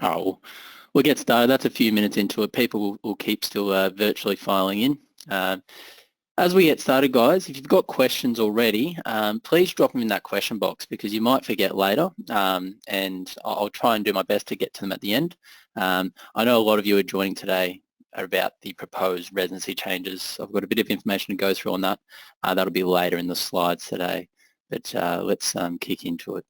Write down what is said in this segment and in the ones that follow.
All right, we'll get started. That's a few minutes into it. People will keep still virtually filing in. As we get started, guys, if you've got questions already, please drop them in that question box because you might forget later, and I'll try and do my best to get to them at the end. I know a lot of you are joining today about the proposed residency changes. I've got a bit of information to go through on that. That'll be later in the slides today, but let's kick into it.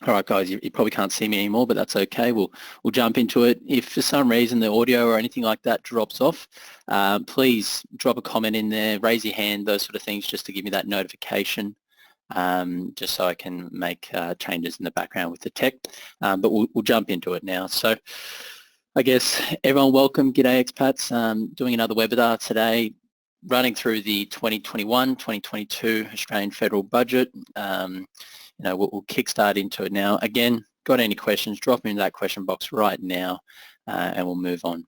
All right, guys, you probably can't see me anymore, but that's okay. We'll jump into it. If for some reason the audio or anything like that drops off, please drop a comment in there, raise your hand, those sort of things, just to give me that notification, just so I can make changes in the background with the tech. But we'll jump into it now. So I guess everyone welcome. G'day expats. Doing another webinar today, running through the 2021-2022 Australian federal budget. We'll kickstart into it now. Again, got any questions, drop them into that question box right now, and we'll move on.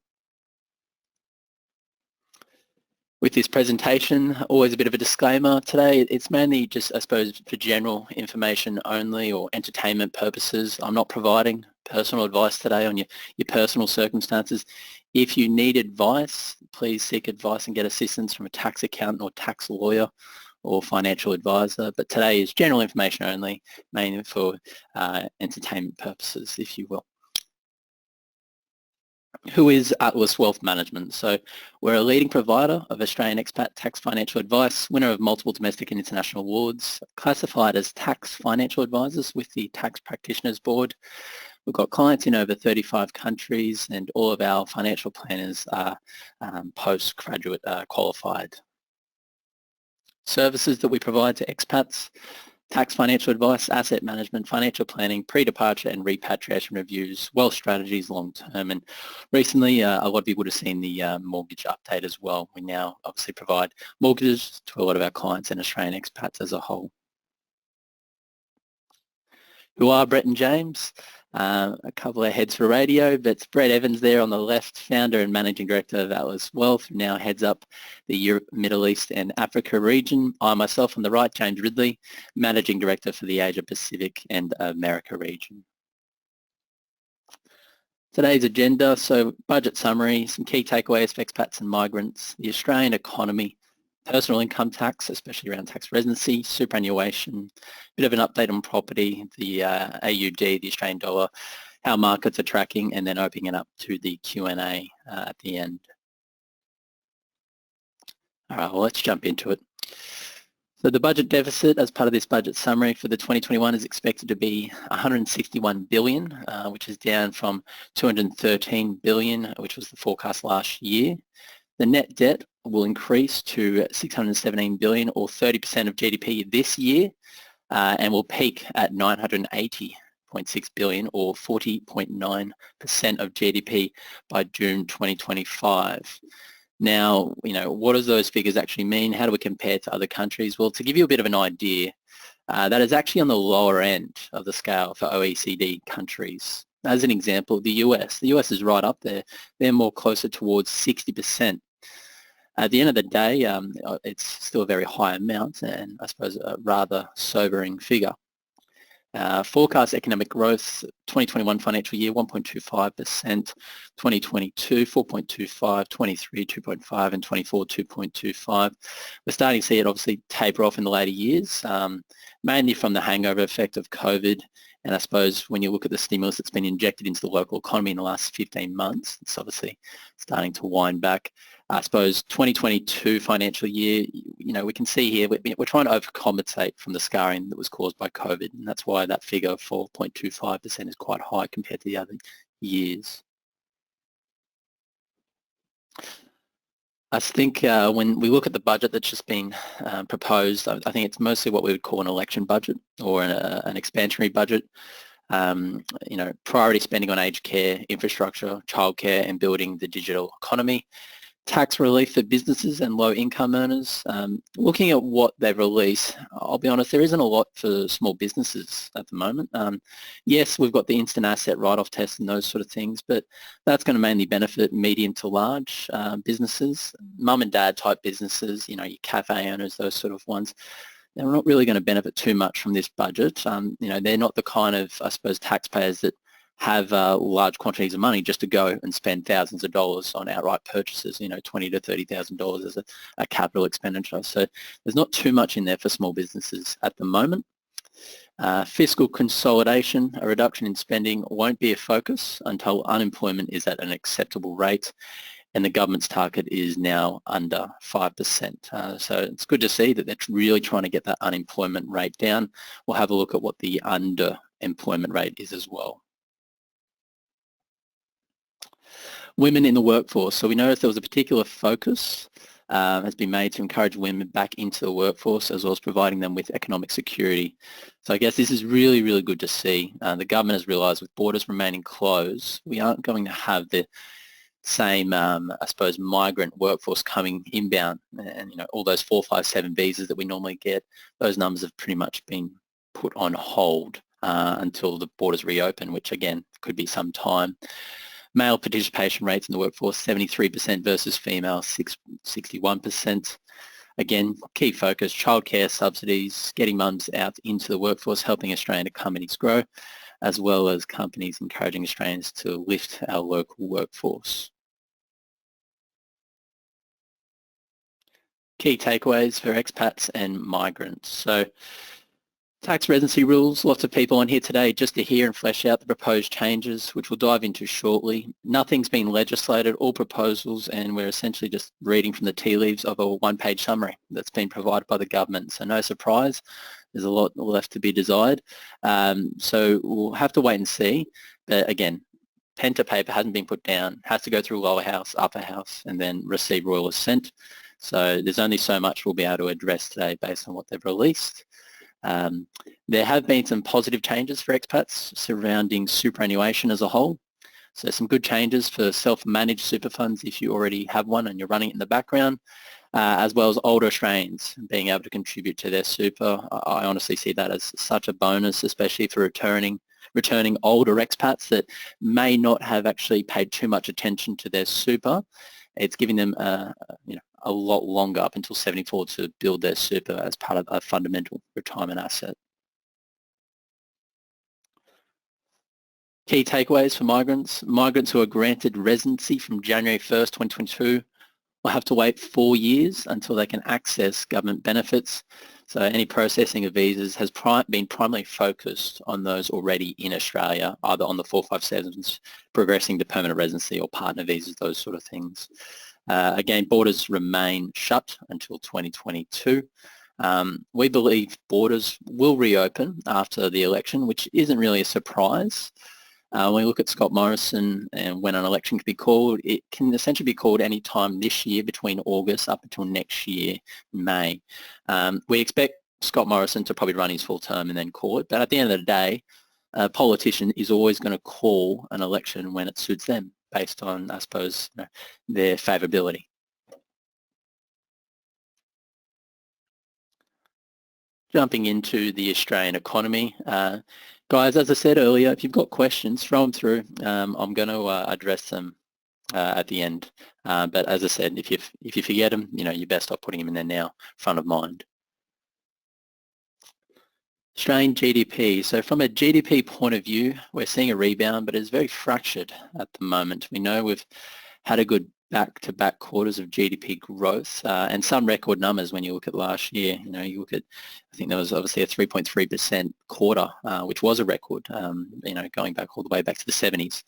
With this presentation, always a bit of a disclaimer today. It's mainly just, I suppose, for general information only or entertainment purposes. I'm not providing personal advice today on your personal circumstances. If you need advice, please seek advice and get assistance from a tax accountant or tax lawyer or financial advisor, but today is general information only, mainly for entertainment purposes, if you will. Who is Atlas Wealth Management? So we're a leading provider of Australian expat tax financial advice, winner of multiple domestic and international awards, classified as tax financial advisors with the Tax Practitioners Board. We've got clients in over 35 countries, and all of our financial planners are postgraduate qualified. Services that we provide to expats: tax financial advice, asset management, financial planning, pre-departure and repatriation reviews, wealth strategies long-term, and recently a lot of you would have seen the mortgage update as well. We now obviously provide mortgages to a lot of our clients and Australian expats as a whole. Who are Brett and James? A couple of heads for radio, but Brett Evans there on the left, founder and managing director of Atlas Wealth, who now heads up the Europe, Middle East and Africa region. I myself on the right, James Ridley, managing director for the Asia Pacific and America region. Today's agenda, so budget summary, some key takeaways for expats and migrants, the Australian economy, personal income tax, especially around tax residency, superannuation, a bit of an update on property, the AUD, the Australian dollar, how markets are tracking, and then opening it up to the Q&A at the end. All right, well, let's jump into it. So the budget deficit as part of this budget summary for the 2021 is expected to be 161 billion, which is down from 213 billion, which was the forecast last year. The net debt will increase to 617 billion, or 30% of GDP this year, and will peak at 980.6 billion, or 40.9% of GDP by June 2025. Now, what does those figures actually mean? How do we compare to other countries? Well, to give you a bit of an idea, that is actually on the lower end of the scale for OECD countries. As an example, the US is right up there. They're more closer towards 60%. At the end of the day, it's still a very high amount, and I suppose a rather sobering figure. Forecast economic growth, 2021 financial year, 1.25%, 2022, 4.25, 23, 2.5, and 24, 2.25. We're starting to see it obviously taper off in the later years, mainly from the hangover effect of COVID. And I suppose when you look at the stimulus that's been injected into the local economy in the last 15 months, it's obviously starting to wind back. I suppose 2022 financial year, we can see here we're trying to overcompensate from the scarring that was caused by COVID, and that's why that figure of 4.25% is quite high compared to the other years. I think when we look at the budget that's just been proposed, I think it's mostly what we would call an election budget or an expansionary budget. Priority spending on aged care, infrastructure, childcare, and building the digital economy. Tax relief for businesses and low-income earners. Looking at what they've released, I'll be honest, there isn't a lot for small businesses at the moment. Yes, we've got the instant asset write-off test and those sort of things, but that's going to mainly benefit medium to large businesses, mum and dad type businesses, your cafe owners, those sort of ones. they're not really going to benefit too much from this budget. They're not the kind of, I suppose, taxpayers that have large quantities of money just to go and spend thousands of dollars on outright purchases, $20,000 to $30,000 as a capital expenditure. So there's not too much in there for small businesses at the moment. Fiscal consolidation, a reduction in spending won't be a focus until unemployment is at an acceptable rate, and the government's target is now under 5%. So it's good to see that they're really trying to get that unemployment rate down. We'll have a look at what the underemployment rate is as well. Women in the workforce. So we noticed there was a particular focus has been made to encourage women back into the workforce, as well as providing them with economic security. So I guess this is really, really good to see. The government has realised with borders remaining closed, we aren't going to have the same, I suppose, migrant workforce coming inbound, and all those 457 visas that we normally get, those numbers have pretty much been put on hold until the borders reopen, which again could be some time. Male participation rates in the workforce, 73% versus female, 61%. Again, key focus, childcare subsidies, getting mums out into the workforce, helping Australian companies grow, as well as companies encouraging Australians to lift our local workforce. Key takeaways for expats and migrants. So, tax residency rules, lots of people on here today just to hear and flesh out the proposed changes, which we'll dive into shortly. Nothing's been legislated, all proposals, and we're essentially just reading from the tea leaves of a one-page summary that's been provided by the government. So no surprise, there's a lot left to be desired. So we'll have to wait and see. But again, pen to paper hasn't been put down, has to go through lower house, upper house, and then receive royal assent. So there's only so much we'll be able to address today based on what they've released. There have been some positive changes for expats surrounding superannuation as a whole. So some good changes for self-managed super funds if you already have one and you're running it in the background, as well as older Australians being able to contribute to their super. I honestly see that as such a bonus, especially for returning older expats that may not have actually paid too much attention to their super. It's giving them a lot longer, up until 74, to build their super as part of a fundamental retirement asset. Key takeaways for migrants. Migrants who are granted residency from January 1st, 2022 will have to wait 4 years until they can access government benefits. So any processing of visas has been primarily focused on those already in Australia, either on the 457s, progressing to permanent residency, or partner visas, those sort of things. Again, borders remain shut until 2022. We believe borders will reopen after the election, which isn't really a surprise. When we look at Scott Morrison and when an election can be called, it can essentially be called any time this year between August up until next year, May. We expect Scott Morrison to probably run his full term and then call it, but at the end of the day, a politician is always going to call an election when it suits them, based on, I suppose, their favourability. Jumping into the Australian economy. Guys, as I said earlier, if you've got questions, throw them through. I'm going to address them at the end. But as I said, if you forget them, you best stop putting them in there now, front of mind. Australian GDP. So from a GDP point of view, we're seeing a rebound, but it's very fractured at the moment. We know we've had a good back-to-back quarters of GDP growth, and some record numbers when you look at last year. You look at, I think there was obviously a 3.3% quarter, which was a record, going back all the way back to the 70s.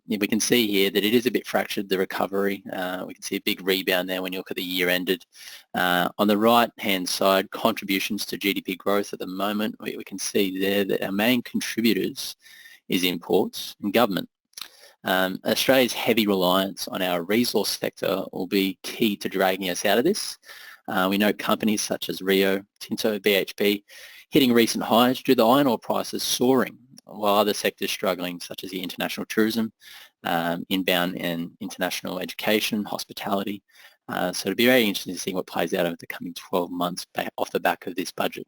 We can see here that it is a bit fractured, the recovery. We can see a big rebound there when you look at the year ended. On the right-hand side, contributions to GDP growth at the moment, we can see there that our main contributors is imports and government. Australia's heavy reliance on our resource sector will be key to dragging us out of this. We know companies such as Rio Tinto, BHP, hitting recent highs due to the iron ore prices soaring, while other sectors struggling, such as the international tourism, inbound and international education, hospitality. So it'll be very interesting to see what plays out over the coming 12 months off the back of this budget.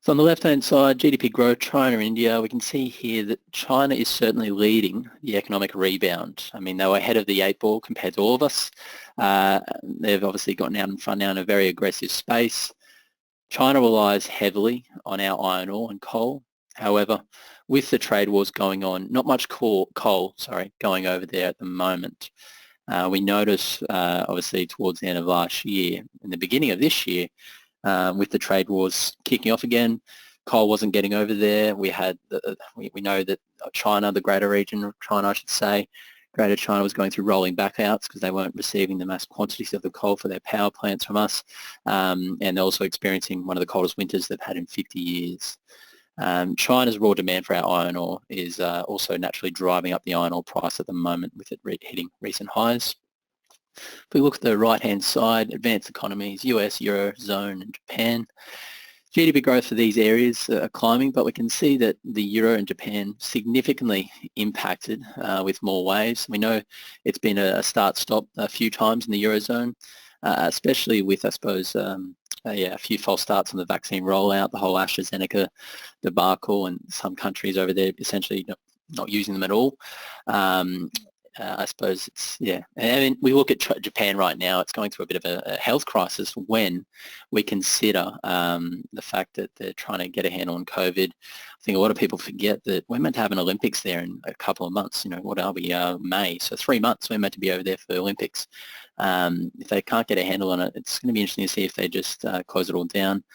So on the left-hand side, GDP growth, China and India, we can see here that China is certainly leading the economic rebound. I mean, they were ahead of the 8 ball compared to all of us. They've obviously gotten out in front now in a very aggressive space. China relies heavily on our iron ore and coal. However, with the trade wars going on, not much coal going over there at the moment. We noticed, obviously, towards the end of last year, in the beginning of this year, with the trade wars kicking off again, coal wasn't getting over there. We know that China, the greater region of China, I should say, Greater China was going through rolling backouts because they weren't receiving the mass quantities of the coal for their power plants from us, and they're also experiencing one of the coldest winters they've had in 50 years. China's raw demand for our iron ore is also naturally driving up the iron ore price at the moment, with it hitting recent highs. If we look at the right-hand side, advanced economies, US, Eurozone and Japan, GDP growth for these areas are climbing, but we can see that the Euro and Japan significantly impacted with more waves. We know it's been a start-stop a few times in the Eurozone, especially with, I suppose, a few false starts on the vaccine rollout, the whole AstraZeneca debacle, and some countries over there essentially not using them at all. I suppose it's, yeah. And we look at Japan right now, it's going through a bit of a health crisis when we consider the fact that they're trying to get a handle on COVID. I think a lot of people forget that we're meant to have an Olympics there in a couple of months. You know, what are we, May? So 3 months we're meant to be over there for the Olympics. If they can't get a handle on it, it's going to be interesting to see if they just close it all down.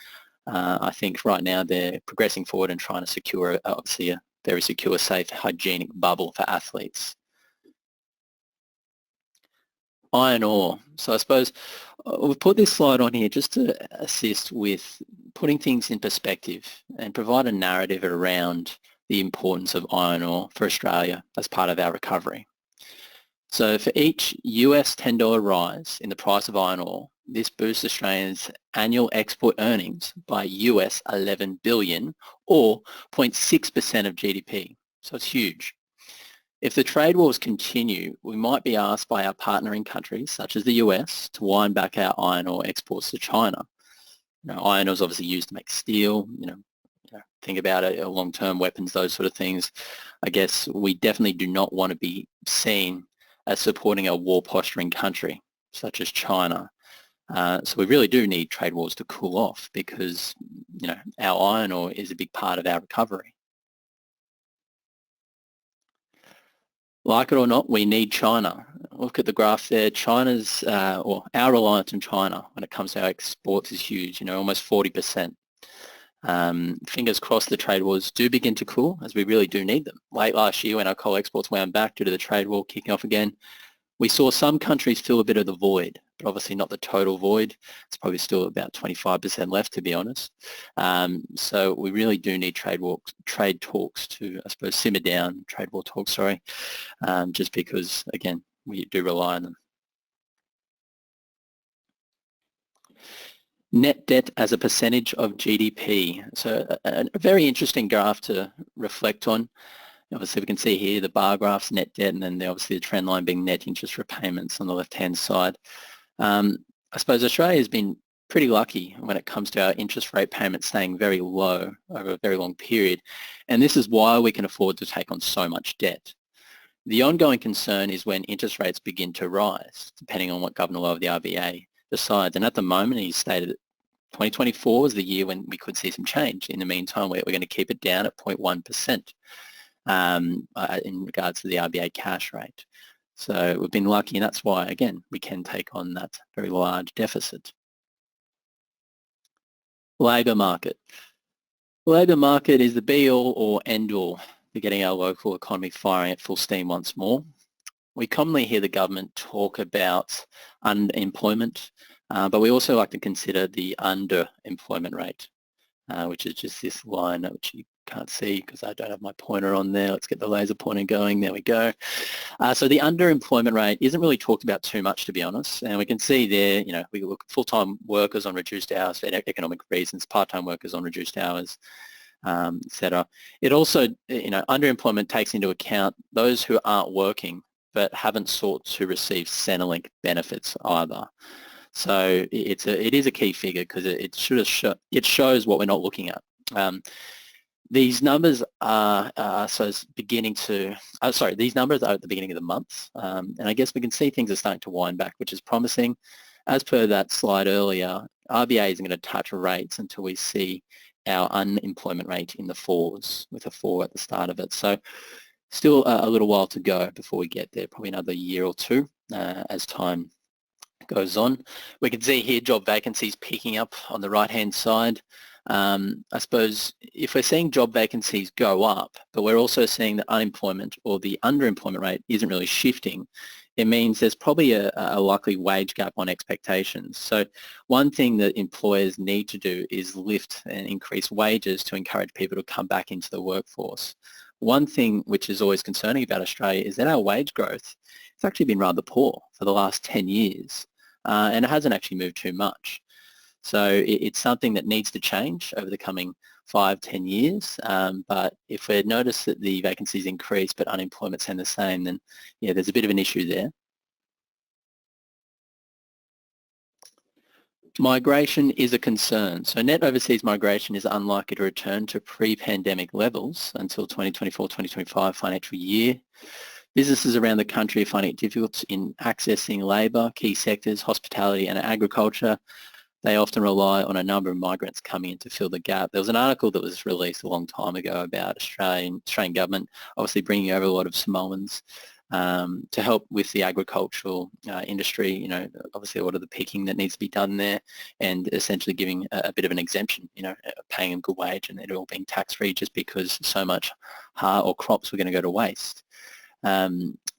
I think right now they're progressing forward and trying to secure, obviously, a very secure, safe, hygienic bubble for athletes. Iron ore. So I suppose we've put this slide on here just to assist with putting things in perspective and provide a narrative around the importance of iron ore for Australia as part of our recovery. So for each US $10 rise in the price of iron ore, this boosts Australia's annual export earnings by US 11 billion, or 0.6% of GDP. So it's huge. If the trade wars continue, we might be asked by our partnering countries, such as the US, to wind back our iron ore exports to China. You know, iron ore is obviously used to make steel, think about it, long-term weapons, those sort of things. I guess we definitely do not want to be seen as supporting a war-posturing country, such as China. So we really do need trade wars to cool off because, our iron ore is a big part of our recovery. Like it or not, we need China. Look at the graph there. China's, or our reliance on China when it comes to our exports is huge, almost 40%. Fingers crossed the trade wars do begin to cool, as we really do need them. Late last year when our coal exports wound back due to the trade war kicking off again, we saw some countries fill a bit of the void, but obviously not the total void. It's probably still about 25% left, to be honest. So we really do need trade talks to, I suppose, simmer down, just because, again, we do rely on them. Net debt as a percentage of GDP. So a very interesting graph to reflect on. Obviously, we can see here the bar graphs, net debt, and then obviously the trend line being net interest repayments on the left-hand side. I suppose Australia has been pretty lucky when it comes to our interest rate payments staying very low over a very long period, and this is why we can afford to take on so much debt. The ongoing concern is when interest rates begin to rise, depending on what Governor Lowe of the RBA decides, and at the moment he's stated that 2024 is the year when we could see some change. In the meantime, we're going to keep it down at 0.1%. In regards to the RBA cash rate. So we've been lucky, and that's why, again, we can take on that very large deficit. Labour market. The labour market is the be-all or end-all for getting our local economy firing at full steam once more. We commonly hear the government talk about unemployment, but we also like to consider the underemployment rate, which is just this line which you can't see because I don't have my pointer on there. Let's get the laser pointer going. There we go. So the underemployment rate isn't really talked about too much, to be honest. And we can see there, we look at full-time workers on reduced hours for economic reasons, part-time workers on reduced hours, etc. It also, underemployment takes into account those who aren't working but haven't sought to receive Centrelink benefits either. So it is a key figure because it shows what we're not looking at. These numbers are these numbers are at the beginning of the month, and I guess we can see things are starting to wind back, which is promising. As per that slide earlier, RBA isn't going to touch rates until we see our unemployment rate in the fours, with a 4 at the start of it. So still a little while to go before we get there, probably another year or two as time goes on. We can see here job vacancies picking up on the right-hand side. I suppose if we're seeing job vacancies go up, but we're also seeing that unemployment or the underemployment rate isn't really shifting, it means there's probably a likely wage gap on expectations. So one thing that employers need to do is lift and increase wages to encourage people to come back into the workforce. One thing which is always concerning about Australia is that our wage growth has actually been rather poor for the last 10 years, and it hasn't actually moved too much. So it's something that needs to change over the coming 5-10 years. But if we notice that the vacancies increase but unemployment staying the same, then yeah, there's a bit of an issue there. Migration is a concern. So net overseas migration is unlikely to return to pre-pandemic levels until 2024-2025 financial year. Businesses around the country are finding it difficult in accessing labour, key sectors, hospitality and agriculture. They often rely on a number of migrants coming in to fill the gap. There was an article that was released a long time ago about Australian government obviously bringing over a lot of Samoans to help with the agricultural industry, you know, obviously a lot of the picking that needs to be done there, and essentially giving a bit of an exemption, you know, paying a good wage and it all being tax-free just because so much or crops were going to go to waste.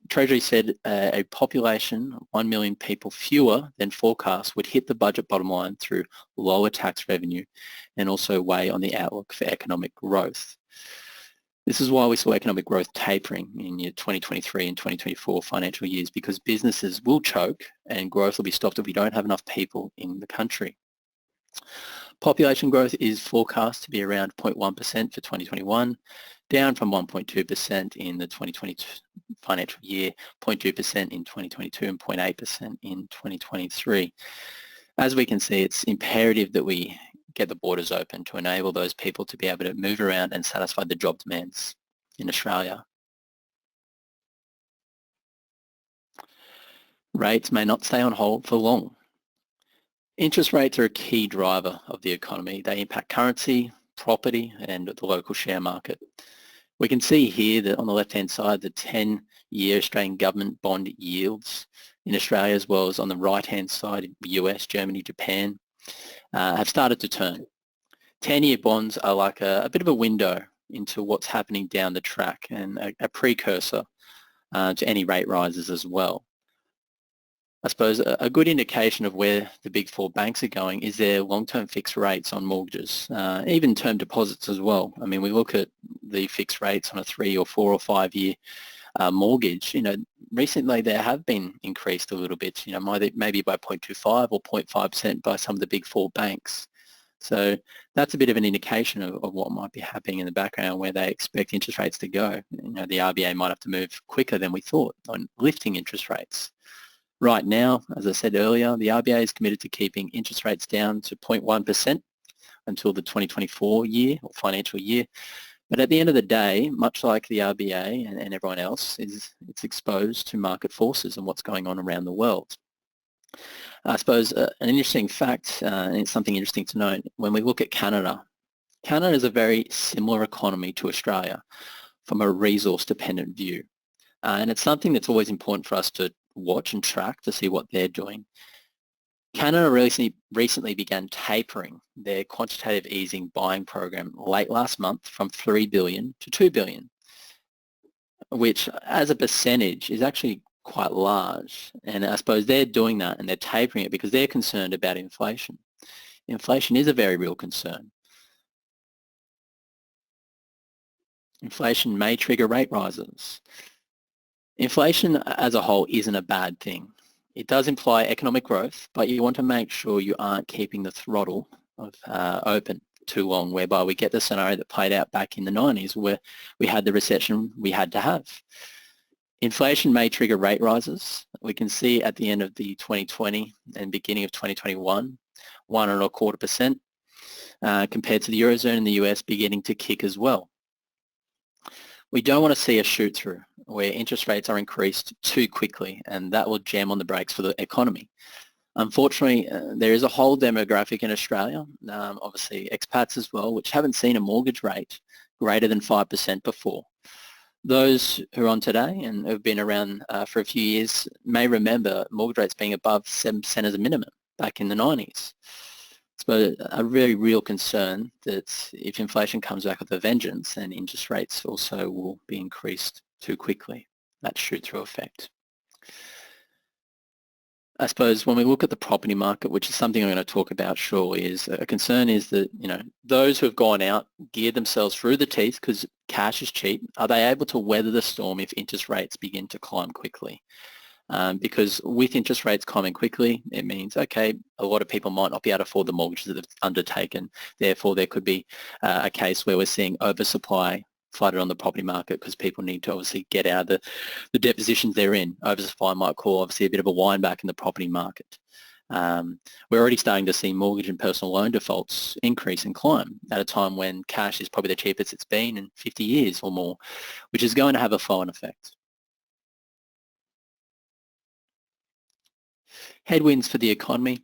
Treasury said a population of 1 million people fewer than forecast would hit the budget bottom line through lower tax revenue and also weigh on the outlook for economic growth. This is why we saw economic growth tapering in year 2023 and 2024 financial years, because businesses will choke and growth will be stopped if we don't have enough people in the country. Population growth is forecast to be around 0.1% for 2021, down from 1.2% in the 2022 financial year, 0.2% in 2022 and 0.8% in 2023. As we can see, it's imperative that we get the borders open to enable those people to be able to move around and satisfy the job demands in Australia. Rates may not stay on hold for long. Interest rates are a key driver of the economy. They impact currency, property and the local share market. We can see here that on the left-hand side, the 10-year Australian government bond yields in Australia, as well as on the right-hand side, US, Germany, Japan, have started to turn. 10-year bonds are like a bit of a window into what's happening down the track and a precursor to any rate rises as well. I suppose a good indication of where the big four banks are going is their long-term fixed rates on mortgages, even term deposits as well. I mean, we look at the fixed rates on a 3 or 4 or 5 year mortgage, you know, recently there have been increased a little bit, you know, maybe by 0.25 or 0.5% by some of the big four banks. So that's a bit of an indication of what might be happening in the background, where they expect interest rates to go. You know, the RBA might have to move quicker than we thought on lifting interest rates. Right now, as I said earlier, the RBA is committed to keeping interest rates down to 0.1% until the 2024 year or financial year. But at the end of the day, much like the RBA and everyone else, it's exposed to market forces and what's going on around the world. I suppose an interesting fact, and it's something interesting to note, when we look at Canada, Canada is a very similar economy to Australia from a resource-dependent view. And it's something that's always important for us to watch and track to see what they're doing. Canada recently began tapering their quantitative easing buying program late last month from 3 billion to 2 billion, which as a percentage is actually quite large. And I suppose they're doing that and they're tapering it because they're concerned about inflation. Inflation is a very real concern. Inflation may trigger rate rises. Inflation as a whole isn't a bad thing. It does imply economic growth, but you want to make sure you aren't keeping the throttle open too long, whereby we get the scenario that played out back in the 90s where we had the recession we had to have. Inflation may trigger rate rises. We can see at the end of the 2020 and beginning of 2021, 1.25%. compared to the Eurozone and the US beginning to kick as well. We don't want to see a shoot through where interest rates are increased too quickly, and that will jam on the brakes for the economy. Unfortunately, there is a whole demographic in Australia, obviously expats as well, which haven't seen a mortgage rate greater than 5% before. Those who are on today and have been around for a few years may remember mortgage rates being above 7% as a minimum back in the 90s. It's a very real concern that if inflation comes back with a vengeance, then interest rates also will be increased too quickly, that shoot-through effect. I suppose when we look at the property market, which is something I'm going to talk about shortly, is a concern is that, those who have gone out, geared themselves through the teeth because cash is cheap, are they able to weather the storm if interest rates begin to climb quickly? Because with interest rates climbing quickly, it means, okay, a lot of people might not be able to afford the mortgages that they've undertaken. Therefore, there could be a case where we're seeing oversupply flooded on the property market because people need to obviously get out of the debt positions they're in. Oversupply might call obviously a bit of a wind back in the property market. We're already starting to see mortgage and personal loan defaults increase and climb at a time when cash is probably the cheapest it's been in 50 years or more, which is going to have a flow-on effect. Headwinds for the economy.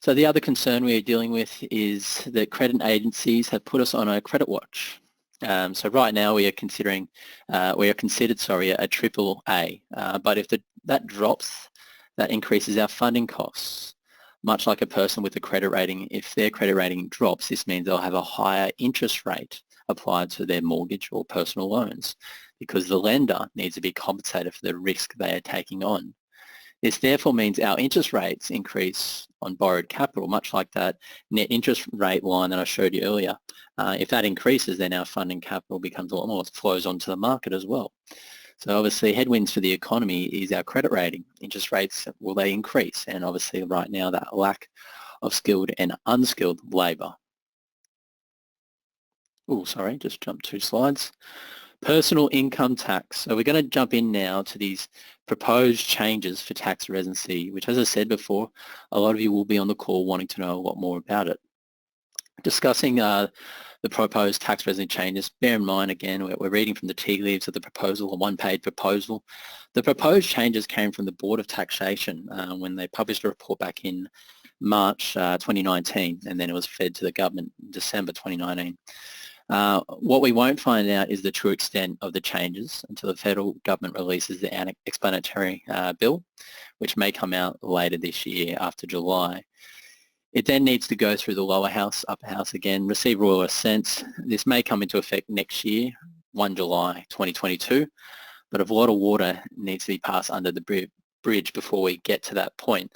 So the other concern we are dealing with is that credit agencies have put us on a credit watch. So right now we are considered a triple A, but if that drops, that increases our funding costs. Much like a person with a credit rating, if their credit rating drops, this means they'll have a higher interest rate applied to their mortgage or personal loans because the lender needs to be compensated for the risk they are taking on. This therefore means our interest rates increase on borrowed capital, much like that net interest rate line that I showed you earlier. If that increases, then our funding capital becomes a lot more, flows onto the market as well. So obviously headwinds for the economy is our credit rating. Interest rates, will they increase? And obviously right now that lack of skilled and unskilled labour. Oh, sorry, just jumped 2 slides. Personal income tax. So we're going to jump in now to these proposed changes for tax residency, which, as I said before, a lot of you will be on the call wanting to know a lot more about it. Discussing the proposed tax residency changes, bear in mind, again, we're reading from the tea leaves of the proposal, a one-page proposal. The proposed changes came from the Board of Taxation when they published a report back in March 2019, and then it was fed to the government in December 2019. What we won't find out is the true extent of the changes until the federal government releases the explanatory bill, which may come out later this year after July. It then needs to go through the lower house, upper house again, receive royal assent. This may come into effect next year, 1 July 2022, but a lot of water needs to be passed under the bridge before we get to that point.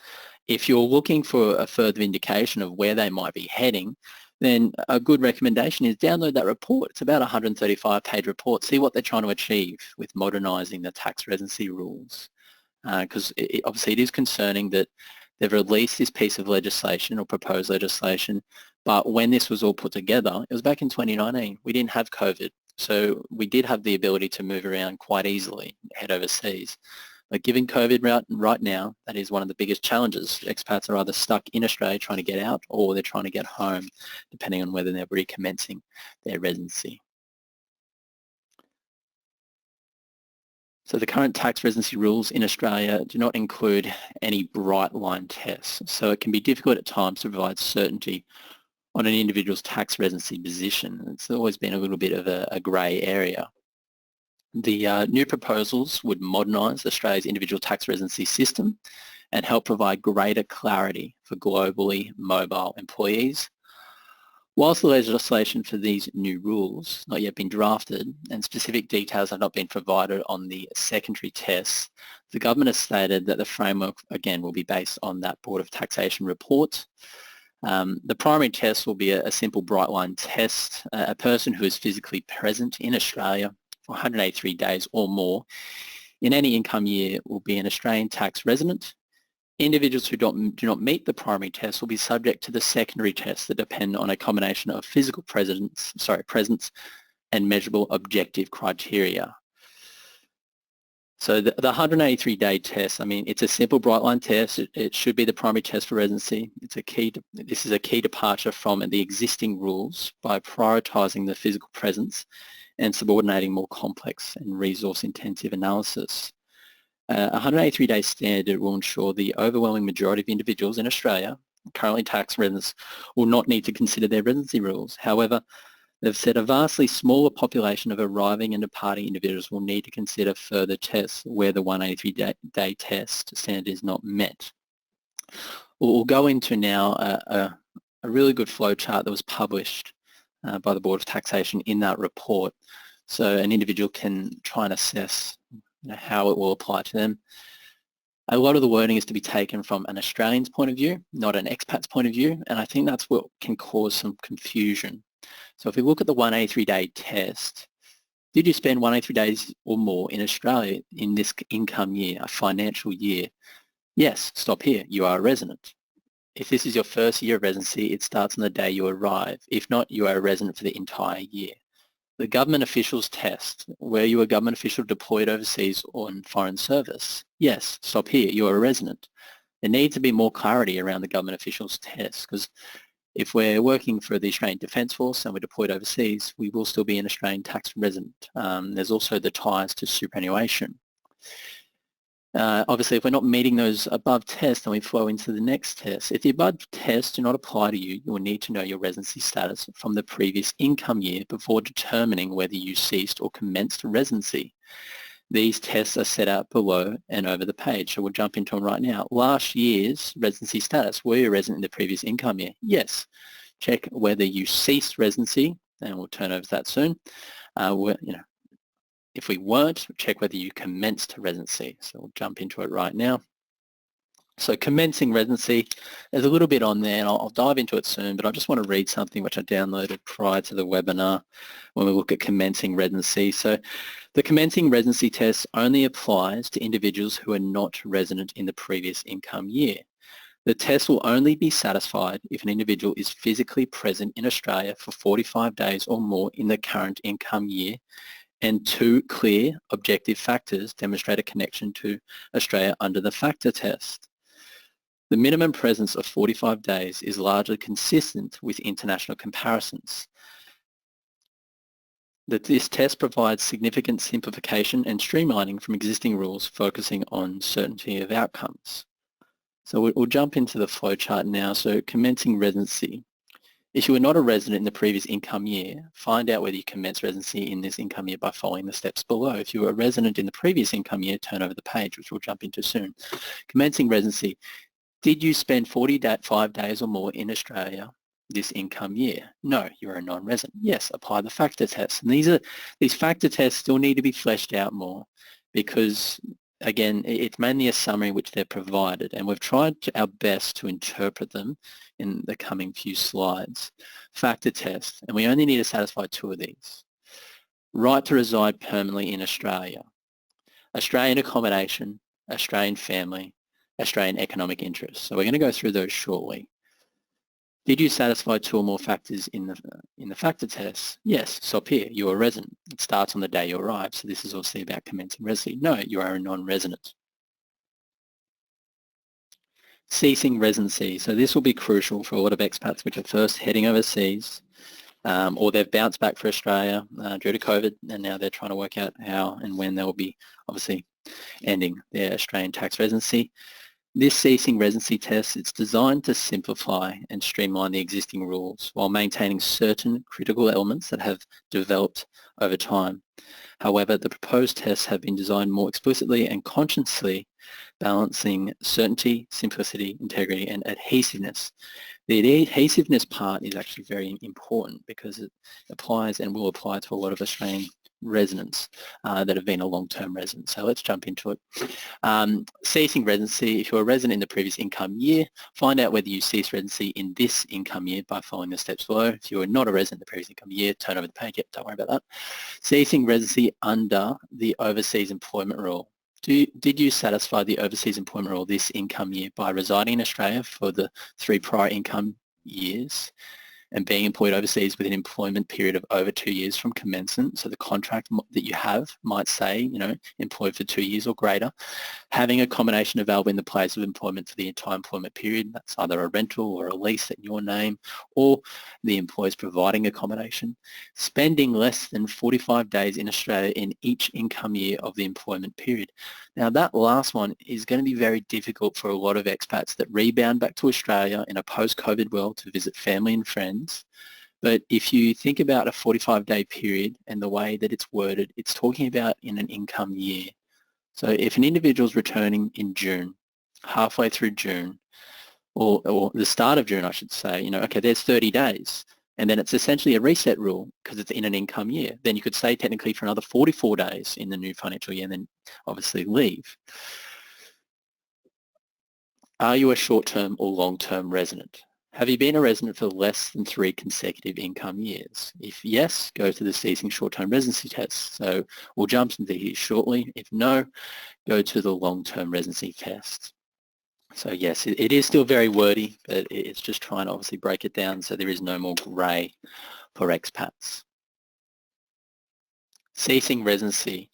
If you're looking for a further indication of where they might be heading, then a good recommendation is download that report. It's about a 135-page report. See what they're trying to achieve with modernising the tax residency rules. Because obviously it is concerning that they've released this piece of legislation or proposed legislation, but when this was all put together, it was back in 2019. We didn't have COVID, so we did have the ability to move around quite easily, head overseas. But given COVID right now, that is one of the biggest challenges. Expats are either stuck in Australia trying to get out or they're trying to get home, depending on whether they're recommencing their residency. So the current tax residency rules in Australia do not include any bright line tests. So it can be difficult at times to provide certainty on an individual's tax residency position. It's always been a little bit of a grey area. The new proposals would modernise Australia's individual tax residency system and help provide greater clarity for globally mobile employees. Whilst the legislation for these new rules not yet been drafted and specific details have not been provided on the secondary tests, the government has stated that the framework, again, will be based on that Board of Taxation report. The primary test will be a simple bright line test. A person who is physically present in Australia for 183 days or more in any income year will be an Australian tax resident. Individuals who do not meet the primary test will be subject to the secondary tests that depend on a combination of physical presence and measurable objective criteria. So the 183-day test, I mean, it's a simple bright line test. It should be the primary test for residency. This is a key departure from the existing rules by prioritising the physical presence and subordinating more complex and resource-intensive analysis. A 183-day standard will ensure the overwhelming majority of individuals in Australia, currently tax residents, will not need to consider their residency rules. However, they've said a vastly smaller population of arriving and departing individuals will need to consider further tests where the 183-day test standard is not met. We'll go into now a really good flowchart that was published by the Board of Taxation in that report, so an individual can try and assess how it will apply to them. A lot of the wording is to be taken from an Australian's point of view, not an expat's point of view, and I think that's what can cause some confusion. So if we look at the 183-day test, did you spend 183 days or more in Australia in this income year, a financial year? Yes, stop here, you are a resident. If this is your first year of residency, it starts on the day you arrive. If not, you are a resident for the entire year. The government officials test, were you a government official deployed overseas or in foreign service? Yes, stop here, you are a resident. There needs to be more clarity around the government officials test, because if we're working for the Australian Defence Force and we're deployed overseas, we will still be an Australian tax resident. There's also the ties to superannuation. Obviously, if we're not meeting those above tests, then we flow into the next test. If the above tests do not apply to you, you will need to know your residency status from the previous income year before determining whether you ceased or commenced residency. These tests are set out below and over the page, so we'll jump into them right now. Last year's residency status, were you a resident in the previous income year? Yes. Check whether you ceased residency, and we'll turn over to that soon. If we weren't, check whether you commenced residency. So we'll jump into it right now. So commencing residency, there's a little bit on there, and I'll dive into it soon, but I just want to read something which I downloaded prior to the webinar when we look at commencing residency. So the commencing residency test only applies to individuals who are not resident in the previous income year. The test will only be satisfied if an individual is physically present in Australia for 45 days or more in the current income year, and two clear objective factors demonstrate a connection to Australia under the factor test. The minimum presence of 45 days is largely consistent with international comparisons. This test provides significant simplification and streamlining from existing rules focusing on certainty of outcomes. So we'll jump into the flowchart now. So commencing residency. If you were not a resident in the previous income year, find out whether you commenced residency in this income year by following the steps below. If you were a resident in the previous income year, turn over the page, which we'll jump into soon. Commencing residency. Did you spend 45 days or more in Australia this income year? No, you're a non-resident. Yes, apply the factor test. And these factor tests still need to be fleshed out more because, again, it's mainly a summary which they're provided, and we've tried our best to interpret them in the coming few slides. Factor test, and we only need to satisfy two of these. Right to reside permanently in Australia. Australian accommodation, Australian family, Australian economic interest. So we're going to go through those shortly. Did you satisfy two or more factors in the factor test? Yes, stop here, you're a resident. It starts on the day you arrive, so this is obviously about commencing residency. No, you are a non-resident. Ceasing residency. So this will be crucial for a lot of expats which are first heading overseas, or they've bounced back for Australia due to COVID, and now they're trying to work out how and when they'll be obviously ending their Australian tax residency. This ceasing residency test, it's designed to simplify and streamline the existing rules while maintaining certain critical elements that have developed over time. However, the proposed tests have been designed more explicitly and consciously, balancing certainty, simplicity, integrity, and adhesiveness. The adhesiveness part is actually very important because it applies and will apply to a lot of Australian residents that have been a long-term resident. So let's jump into it. Ceasing residency. If you're a resident in the previous income year, find out whether you ceased residency in this income year by following the steps below. If you are not a resident in the previous income year, turn over the page. Yep, don't worry about that. Ceasing residency under the overseas employment rule. Did you satisfy the overseas employment rule this income year by residing in Australia for the 3 prior income years? and being employed overseas with an employment period of over 2 years from commencement. So the contract that you have might say, employed for 2 years or greater. Having accommodation available in the place of employment for the entire employment period. That's either a rental or a lease in your name, or the employer's providing accommodation. Spending less than 45 days in Australia in each income year of the employment period. Now that last one is going to be very difficult for a lot of expats that rebound back to Australia in a post-COVID world to visit family and friends. But if you think about a 45-day period and the way that it's worded, it's talking about in an income year. So if an individual is returning in June, halfway through June, or the start of June, I should say, okay, there's 30 days. And then it's essentially a reset rule because it's in an income year. Then you could stay technically for another 44 days in the new financial year and then obviously leave. Are you a short-term or long-term resident? Have you been a resident for less than 3 consecutive income years? If yes, go to the ceasing short-term residency test. So we'll jump into here shortly. If no, go to the long-term residency test. So yes, it is still very wordy, but it's just trying to obviously break it down so there is no more grey for expats. Ceasing residency.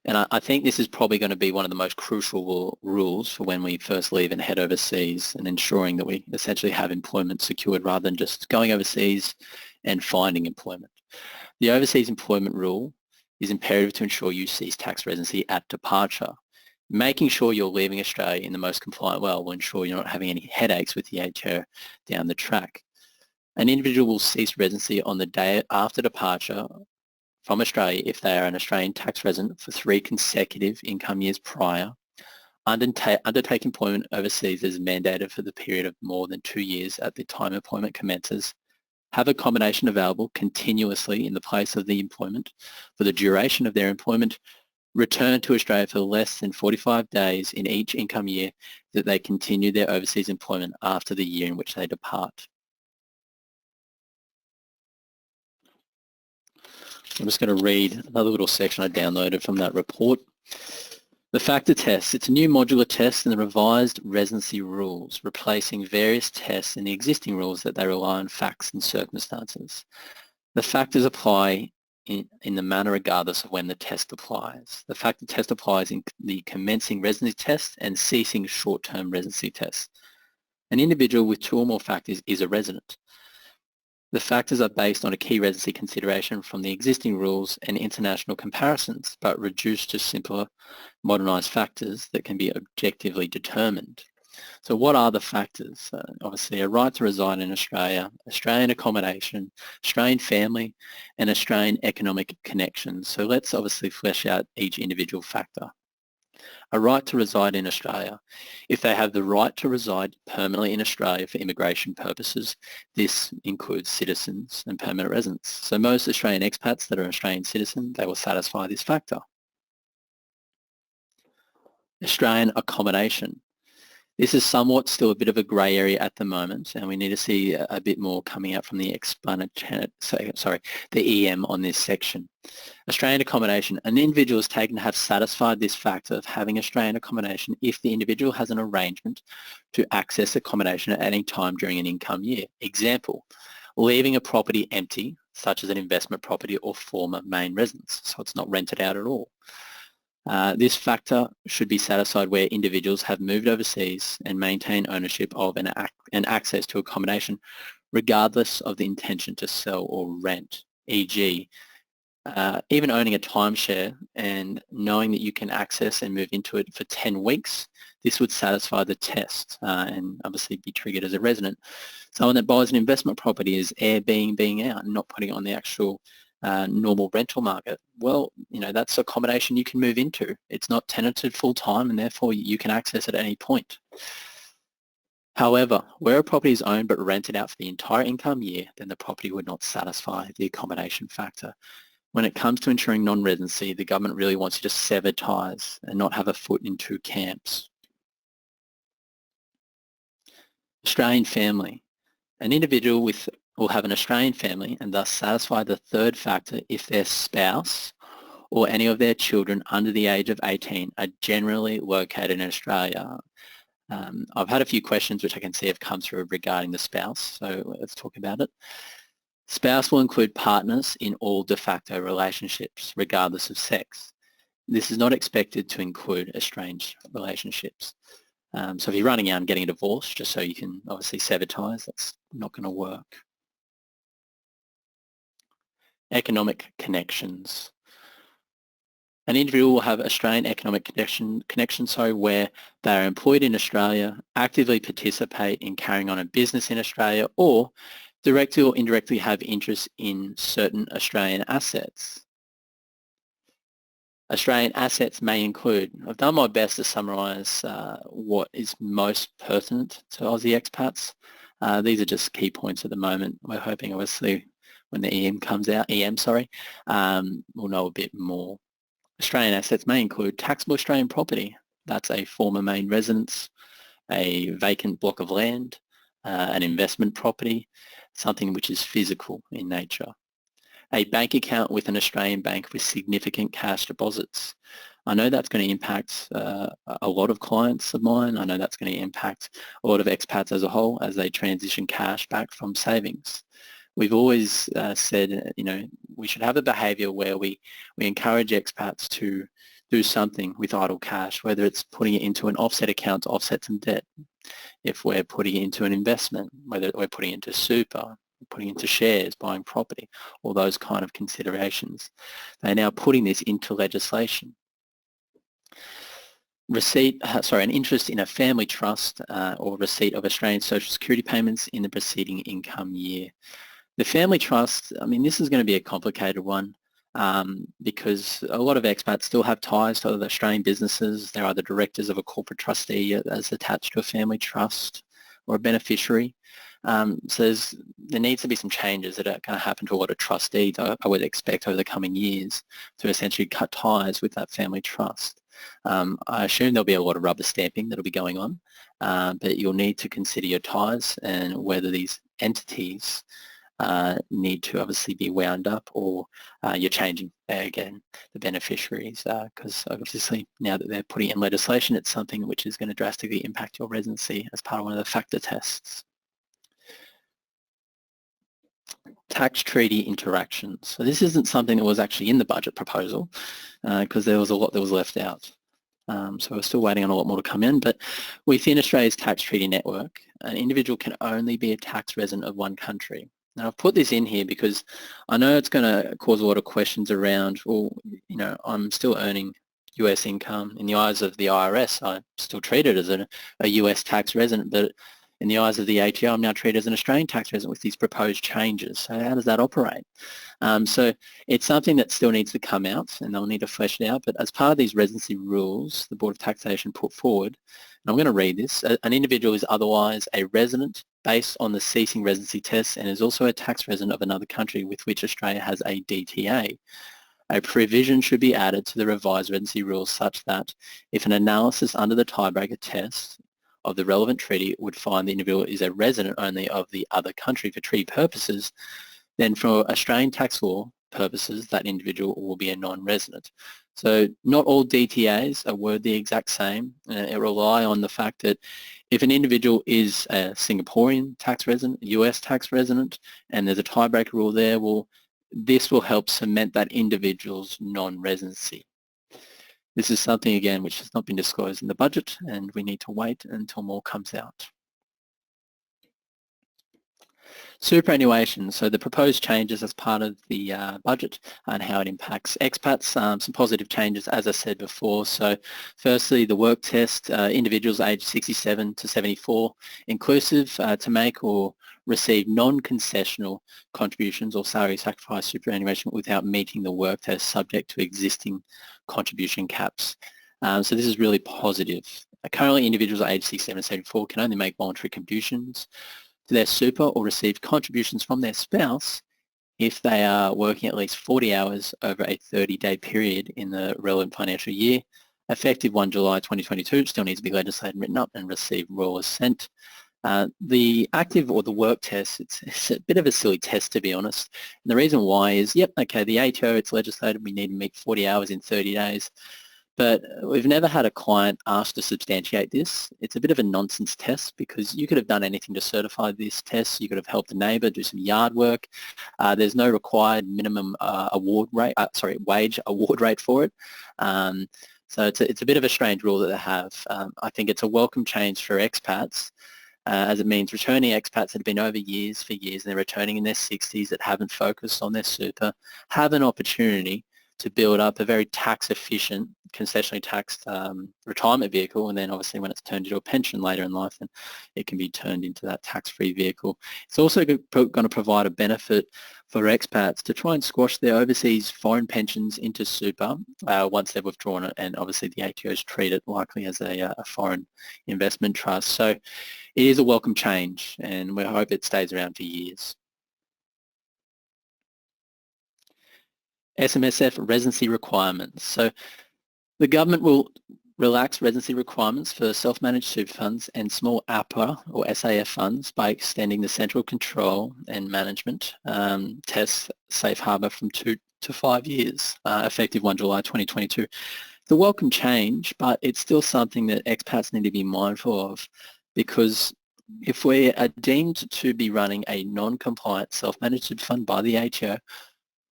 And I think this is probably going to be one of the most crucial rules for when we first leave and head overseas, and ensuring that we essentially have employment secured rather than just going overseas and finding employment. The overseas employment rule is imperative to ensure you cease tax residency at departure. Making sure you're leaving Australia in the most compliant way will ensure you're not having any headaches with the ATO down the track. An individual will cease residency on the day after departure from Australia if they are an Australian tax resident for 3 consecutive income years prior, undertake employment overseas as mandated for the period of more than 2 years at the time employment commences, have accommodation available continuously in the place of the employment for the duration of their employment, return to Australia for less than 45 days in each income year that they continue their overseas employment after the year in which they depart. I'm just going to read another little section I downloaded from that report. The factor test. It's a new modular test in the revised Residency Rules, replacing various tests in the existing rules that they rely on facts and circumstances. The factors apply in the manner regardless of when the test applies. The factor test applies in the commencing residency test and ceasing short-term residency test. An individual with 2 or more factors is a resident. The factors are based on a key residency consideration from the existing rules and international comparisons, but reduced to simpler, modernised factors that can be objectively determined. So what are the factors? Obviously, a right to reside in Australia, Australian accommodation, Australian family, and Australian economic connections. So let's obviously flesh out each individual factor. A right to reside in Australia. If they have the right to reside permanently in Australia for immigration purposes, this includes citizens and permanent residents. So most Australian expats that are Australian citizens, they will satisfy this factor. Australian accommodation. This is somewhat still a bit of a grey area at the moment, and we need to see a bit more coming out from the the EM on this section. Australian accommodation. An individual is taken to have satisfied this factor of having Australian accommodation if the individual has an arrangement to access accommodation at any time during an income year. Example, leaving a property empty, such as an investment property or former main residence, so it's not rented out at all. This factor should be satisfied where individuals have moved overseas and maintain ownership of and access to accommodation regardless of the intention to sell or rent, e.g. Even owning a timeshare and knowing that you can access and move into it for 10 weeks, this would satisfy the test and obviously be triggered as a resident. Someone that buys an investment property is Airbnb out and not putting it on the actual normal rental market. Well, that's accommodation you can move into. It's not tenanted full-time and therefore you can access it at any point. However, where a property is owned but rented out for the entire income year, then the property would not satisfy the accommodation factor. When it comes to ensuring non-residency, the government really wants you to sever ties and not have a foot in 2 camps. Australian family. An individual will have an Australian family and thus satisfy the 3rd factor if their spouse or any of their children under the age of 18 are generally located in Australia. I've had a few questions which I can see have come through regarding the spouse, so let's talk about it. Spouse will include partners in all de facto relationships, regardless of sex. This is not expected to include estranged relationships. So if you're running out and getting a divorce just so you can obviously sever ties, that's not going to work. Economic connections. An individual will have Australian economic connection, where they are employed in Australia, actively participate in carrying on a business in Australia, or directly or indirectly have interest in certain Australian assets. Australian assets may include, I've done my best to summarise what is most pertinent to Aussie expats. These are just key points at the moment. We're hoping obviously when the we'll know a bit more. Australian assets may include taxable Australian property. That's a former main residence, a vacant block of land, an investment property, something which is physical in nature. A bank account with an Australian bank with significant cash deposits. I know that's going to impact a lot of clients of mine. I know that's going to impact a lot of expats as a whole as they transition cash back from savings. We've always said, we should have a behaviour where we encourage expats to do something with idle cash, whether it's putting it into an offset account to offset some debt, if we're putting it into an investment, whether we're putting it into super, putting into shares, buying property, all those kind of considerations. They're now putting this into legislation. An interest in a family trust or receipt of Australian social security payments in the preceding income year. The family trust, this is going to be a complicated one because a lot of expats still have ties to other Australian businesses. They're either directors of a corporate trustee as attached to a family trust or a beneficiary. So there needs to be some changes that are going to happen to a lot of trustees, I would expect, over the coming years to essentially cut ties with that family trust. I assume there'll be a lot of rubber stamping that'll be going on, but you'll need to consider your ties and whether these entities need to obviously be wound up, or you're changing again the beneficiaries, because obviously now that they're putting in legislation, it's something which is going to drastically impact your residency as part of one of the factor tests. Tax treaty interactions. So this isn't something that was actually in the budget proposal because there was a lot that was left out. So we're still waiting on a lot more to come in, but within Australia's tax treaty network, an individual can only be a tax resident of one country. Now I've put this in here because I know it's going to cause a lot of questions around, well, I'm still earning US income. In the eyes of the IRS, I'm still treated as a US tax resident, but in the eyes of the ATO, I'm now treated as an Australian tax resident with these proposed changes. So how does that operate? So it's something that still needs to come out, and they'll need to flesh it out. But as part of these residency rules, the Board of Taxation put forward, and I'm going to read this, an individual is otherwise a resident based on the ceasing residency test and is also a tax resident of another country with which Australia has a DTA. A provision should be added to the revised residency rules such that if an analysis under the tiebreaker test of the relevant treaty would find the individual is a resident only of the other country for treaty purposes, then for Australian tax law purposes, that individual will be a non-resident. So not all DTAs are worded the exact same. It rely on the fact that if an individual is a Singaporean tax resident, US tax resident, and there's a tiebreaker rule there, well, this will help cement that individual's non-residency. This is something, again, which has not been disclosed in the budget, and we need to wait until more comes out. Superannuation, so the proposed changes as part of the budget and how it impacts expats. Some positive changes, as I said before. So firstly, the work test, individuals aged 67 to 74 inclusive to make or receive non-concessional contributions or salary sacrifice superannuation without meeting the work test subject to existing contribution caps. So this is really positive. Currently, individuals aged 67 to 74 can only make voluntary contributions to their super or receive contributions from their spouse if they are working at least 40 hours over a 30-day period in the relevant financial year. Effective 1 July 2022, it still needs to be legislated and written up and receive royal assent. The active or the work test, it's a bit of a silly test, to be honest. And the reason why is, the ATO, it's legislated, we need to meet 40 hours in 30 days. But we've never had a client ask to substantiate this. It's a bit of a nonsense test because you could have done anything to certify this test. You could have helped a neighbour do some yard work. There's no required minimum wage award rate for it. So it's a bit of a strange rule that they have. I think it's a welcome change for expats, as it means returning expats that have been over years for years and they're returning in their 60s that haven't focused on their super, have an opportunity to build up a very tax-efficient, concessionally taxed retirement vehicle, and then obviously when it's turned into a pension later in life, then it can be turned into that tax-free vehicle. It's also going to provide a benefit for expats to try and squash their overseas foreign pensions into super once they've withdrawn it, and obviously the ATOs treat it likely as a foreign investment trust. So it is a welcome change, and we hope it stays around for years. SMSF residency requirements. So the government will relax residency requirements for self-managed super funds and small APRA or SAF funds by extending the central control and management test safe harbour from 2 to 5 years, effective 1 July 2022. It's a welcome change, but it's still something that expats need to be mindful of, because if we are deemed to be running a non-compliant self-managed super fund by the ATO,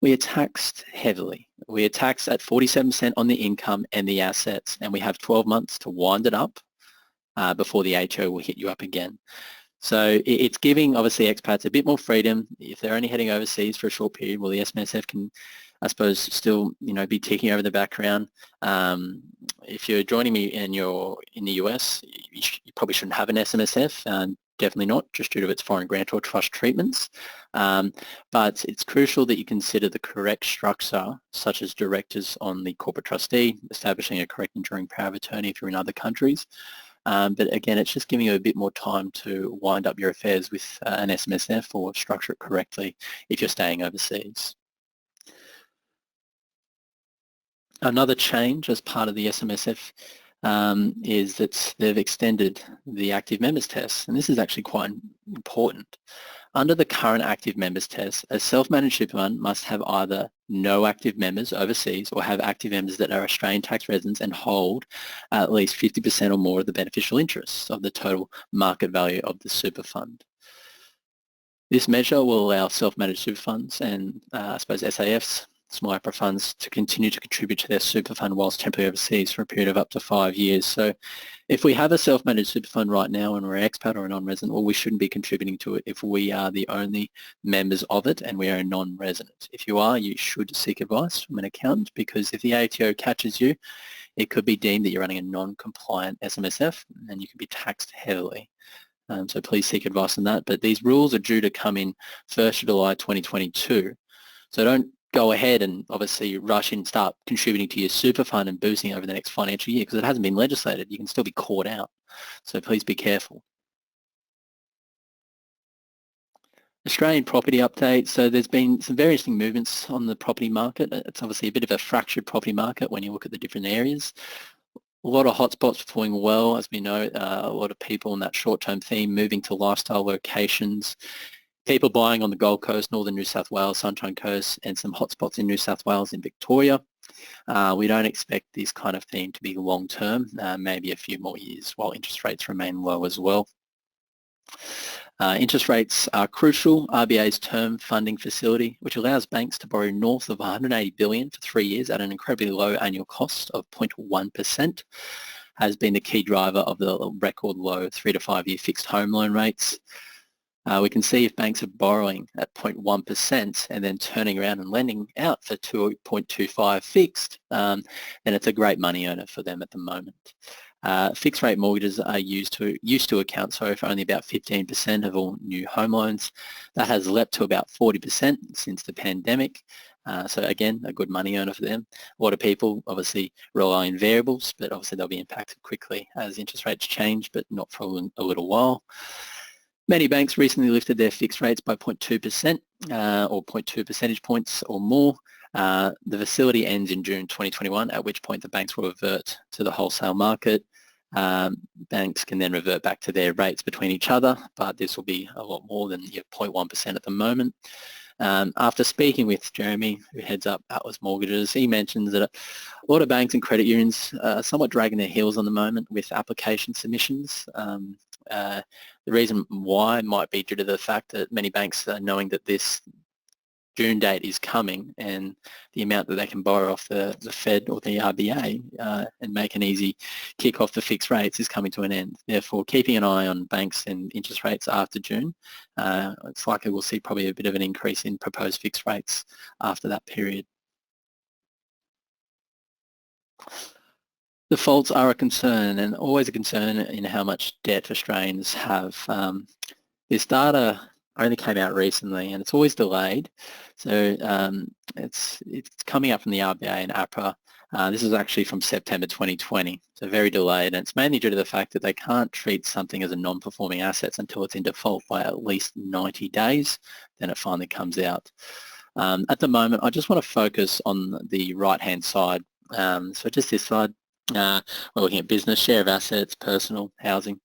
we are taxed heavily. We are taxed at 47% on the income and the assets, and we have 12 months to wind it up before the ATO will hit you up again. So it's giving, obviously, expats a bit more freedom. If they're only heading overseas for a short period, well, the SMSF can, I suppose, still, be ticking over the background. If you're joining me and you're in the US, you probably shouldn't have an SMSF. Definitely not, just due to its foreign grant or trust treatments. But it's crucial that you consider the correct structure, such as directors on the corporate trustee, establishing a correct enduring power of attorney if you're in other countries. But again, it's just giving you a bit more time to wind up your affairs with an SMSF or structure it correctly if you're staying overseas. Another change as part of the SMSF is that they've extended the active members test, and this is actually quite important. Under the current active members test, a self-managed super fund must have either no active members overseas or have active members that are Australian tax residents and hold at least 50% or more of the beneficial interests of the total market value of the super fund. This measure will allow self-managed super funds and I suppose SAFs, small APRA funds, to continue to contribute to their super fund whilst temporarily overseas for a period of up to 5 years. So if we have a self-managed super fund right now and we're an expat or a non-resident, well, we shouldn't be contributing to it if we are the only members of it and we are a non-resident. If you are, you should seek advice from an accountant, because if the ATO catches you, it could be deemed that you're running a non-compliant SMSF and you could be taxed heavily. So please seek advice on that. But these rules are due to come in 1st of July 2022. So don't go ahead and obviously rush in and start contributing to your super fund and boosting over the next financial year, because it hasn't been legislated. You can still be caught out. So please be careful. Australian property update. So there's been some very interesting movements on the property market. It's obviously a bit of a fractured property market when you look at the different areas. A lot of hotspots performing well, as we know, a lot of people in that short-term theme moving to lifestyle locations. People buying on the Gold Coast, Northern New South Wales, Sunshine Coast, and some hotspots in New South Wales and Victoria. We don't expect this kind of theme to be long-term, maybe a few more years, while interest rates remain low as well. Interest rates are crucial. RBA's term funding facility, which allows banks to borrow north of $180 billion for 3 years at an incredibly low annual cost of 0.1%, has been the key driver of the record low 3 to 5 year fixed home loan rates. We can see if banks are borrowing at 0.1% and then turning around and lending out for 2.25 fixed, then it's a great money earner for them at the moment. Fixed rate mortgages are used to account for only about 15% of all new home loans. That has leapt to about 40% since the pandemic. So again, a good money earner for them. A lot of people obviously rely on variables, but obviously they'll be impacted quickly as interest rates change, but not for a little while. Many banks recently lifted their fixed rates by 0.2% or 0.2 percentage points or more. The facility ends in June 2021, at which point the banks will revert to the wholesale market. Banks can then revert back to their rates between each other, but this will be a lot more than your 0.1% at the moment. After speaking with Jeremy, who heads up Atlas Mortgages, he mentions that a lot of banks and credit unions are somewhat dragging their heels on the moment with application submissions. The reason why might be due to the fact that many banks are knowing that this June date is coming and the amount that they can borrow off the Fed or the RBA and make an easy kick off the fixed rates is coming to an end. Therefore, keeping an eye on banks and interest rates after June, it's likely we'll see probably a bit of an increase in proposed fixed rates after that period. Defaults are a concern and always a concern in how much debt Australians have. This data only came out recently and it's always delayed. So it's coming up from the RBA and APRA. This is actually from September 2020, so very delayed, and it's mainly due to the fact that they can't treat something as a non-performing asset until it's in default by at least 90 days, then it finally comes out. At the moment, I just want to focus on the right-hand side. So just this side, we're looking at business, share of assets, personal, housing.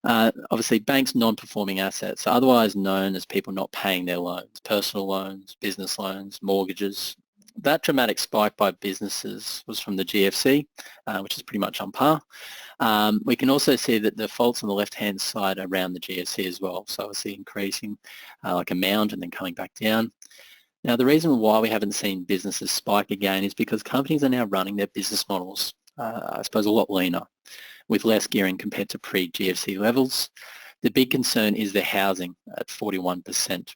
Obviously, banks' non-performing assets, so otherwise known as people not paying their loans, personal loans, business loans, mortgages. That dramatic spike by businesses was from the GFC, which is pretty much on par. We can also see that the defaults on the left-hand side around the GFC as well, so obviously increasing like a mound and then coming back down. Now, the reason why we haven't seen businesses spike again is because companies are now running their business models, I suppose, a lot leaner, with less gearing compared to pre-GFC levels. The big concern is the housing at 41%.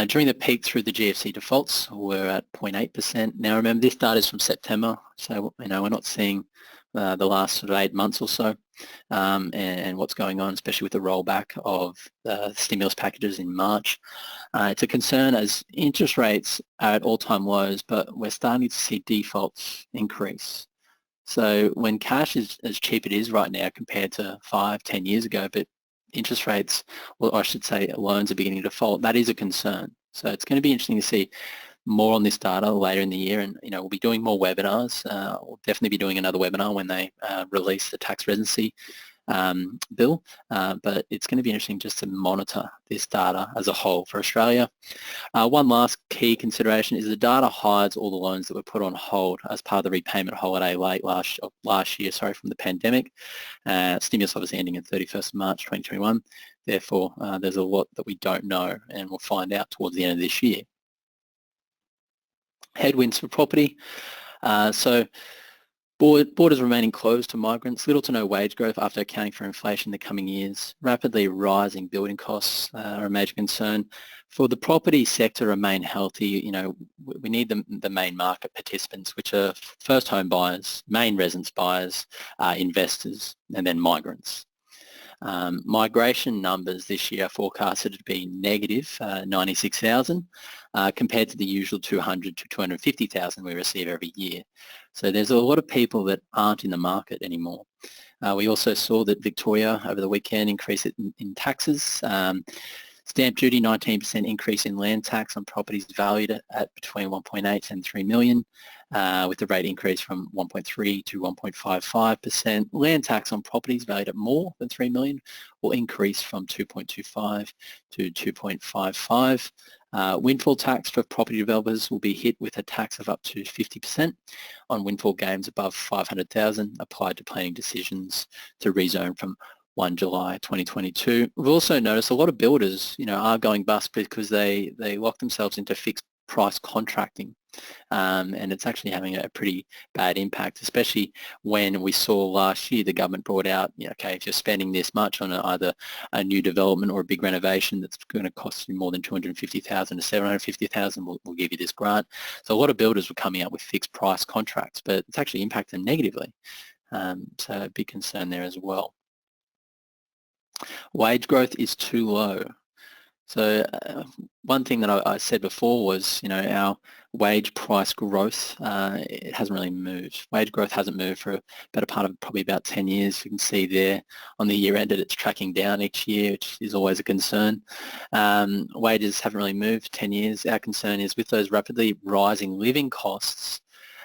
During the peak through the GFC defaults, we're at 0.8%. Now remember, this data is from September, so we're not seeing the last sort of 8 months or so and what's going on, especially with the rollback of the stimulus packages in March. It's a concern as interest rates are at all-time lows, but we're starting to see defaults increase. So when cash is as cheap it is right now compared to 5-10 years ago, but interest rates, well, I should say loans are beginning to default, that is a concern. So it's going to be interesting to see more on this data later in the year, and we'll be doing more webinars. We'll definitely be doing another webinar when they release the tax residency bill, but it's going to be interesting just to monitor this data as a whole for Australia. One last key consideration is the data hides all the loans that were put on hold as part of the repayment holiday late last year from the pandemic. Stimulus obviously ending on 31st of March 2021. Therefore, there's a lot that we don't know and we'll find out towards the end of this year. Headwinds for property. So borders remaining closed to migrants, little to no wage growth after accounting for inflation in the coming years. Rapidly rising building costs are a major concern. For the property sector to remain healthy, we need the main market participants, which are first home buyers, main residence buyers, investors, and then migrants. Migration numbers this year are forecasted to be negative 96,000 compared to the usual 200 to 250,000 we receive every year. So there's a lot of people that aren't in the market anymore. We also saw that Victoria over the weekend increased it in taxes. Stamp duty, 19% increase in land tax on properties valued at between 1.8 and 3 million, with the rate increase from 1.3 to 1.55%. Land tax on properties valued at more than 3 million will increase from 2.25 to 2.55. Windfall tax for property developers will be hit with a tax of up to 50% on windfall gains above 500,000 applied to planning decisions to rezone from 1 July 2022. We've also noticed a lot of builders, are going bust because they lock themselves into fixed price contracting, and it's actually having a pretty bad impact, especially when we saw last year the government brought out, okay, if you're spending this much on either a new development or a big renovation that's going to cost you more than 250,000 to 750,000, we'll give you this grant. So a lot of builders were coming out with fixed price contracts, but it's actually impacted them negatively. So a big concern there as well. Wage growth is too low. So one thing that I said before was, our wage price growth, it hasn't really moved. Wage growth hasn't moved for a better part of probably about 10 years. You can see there on the year ended, it's tracking down each year, which is always a concern. Wages haven't really moved 10 years. Our concern is with those rapidly rising living costs,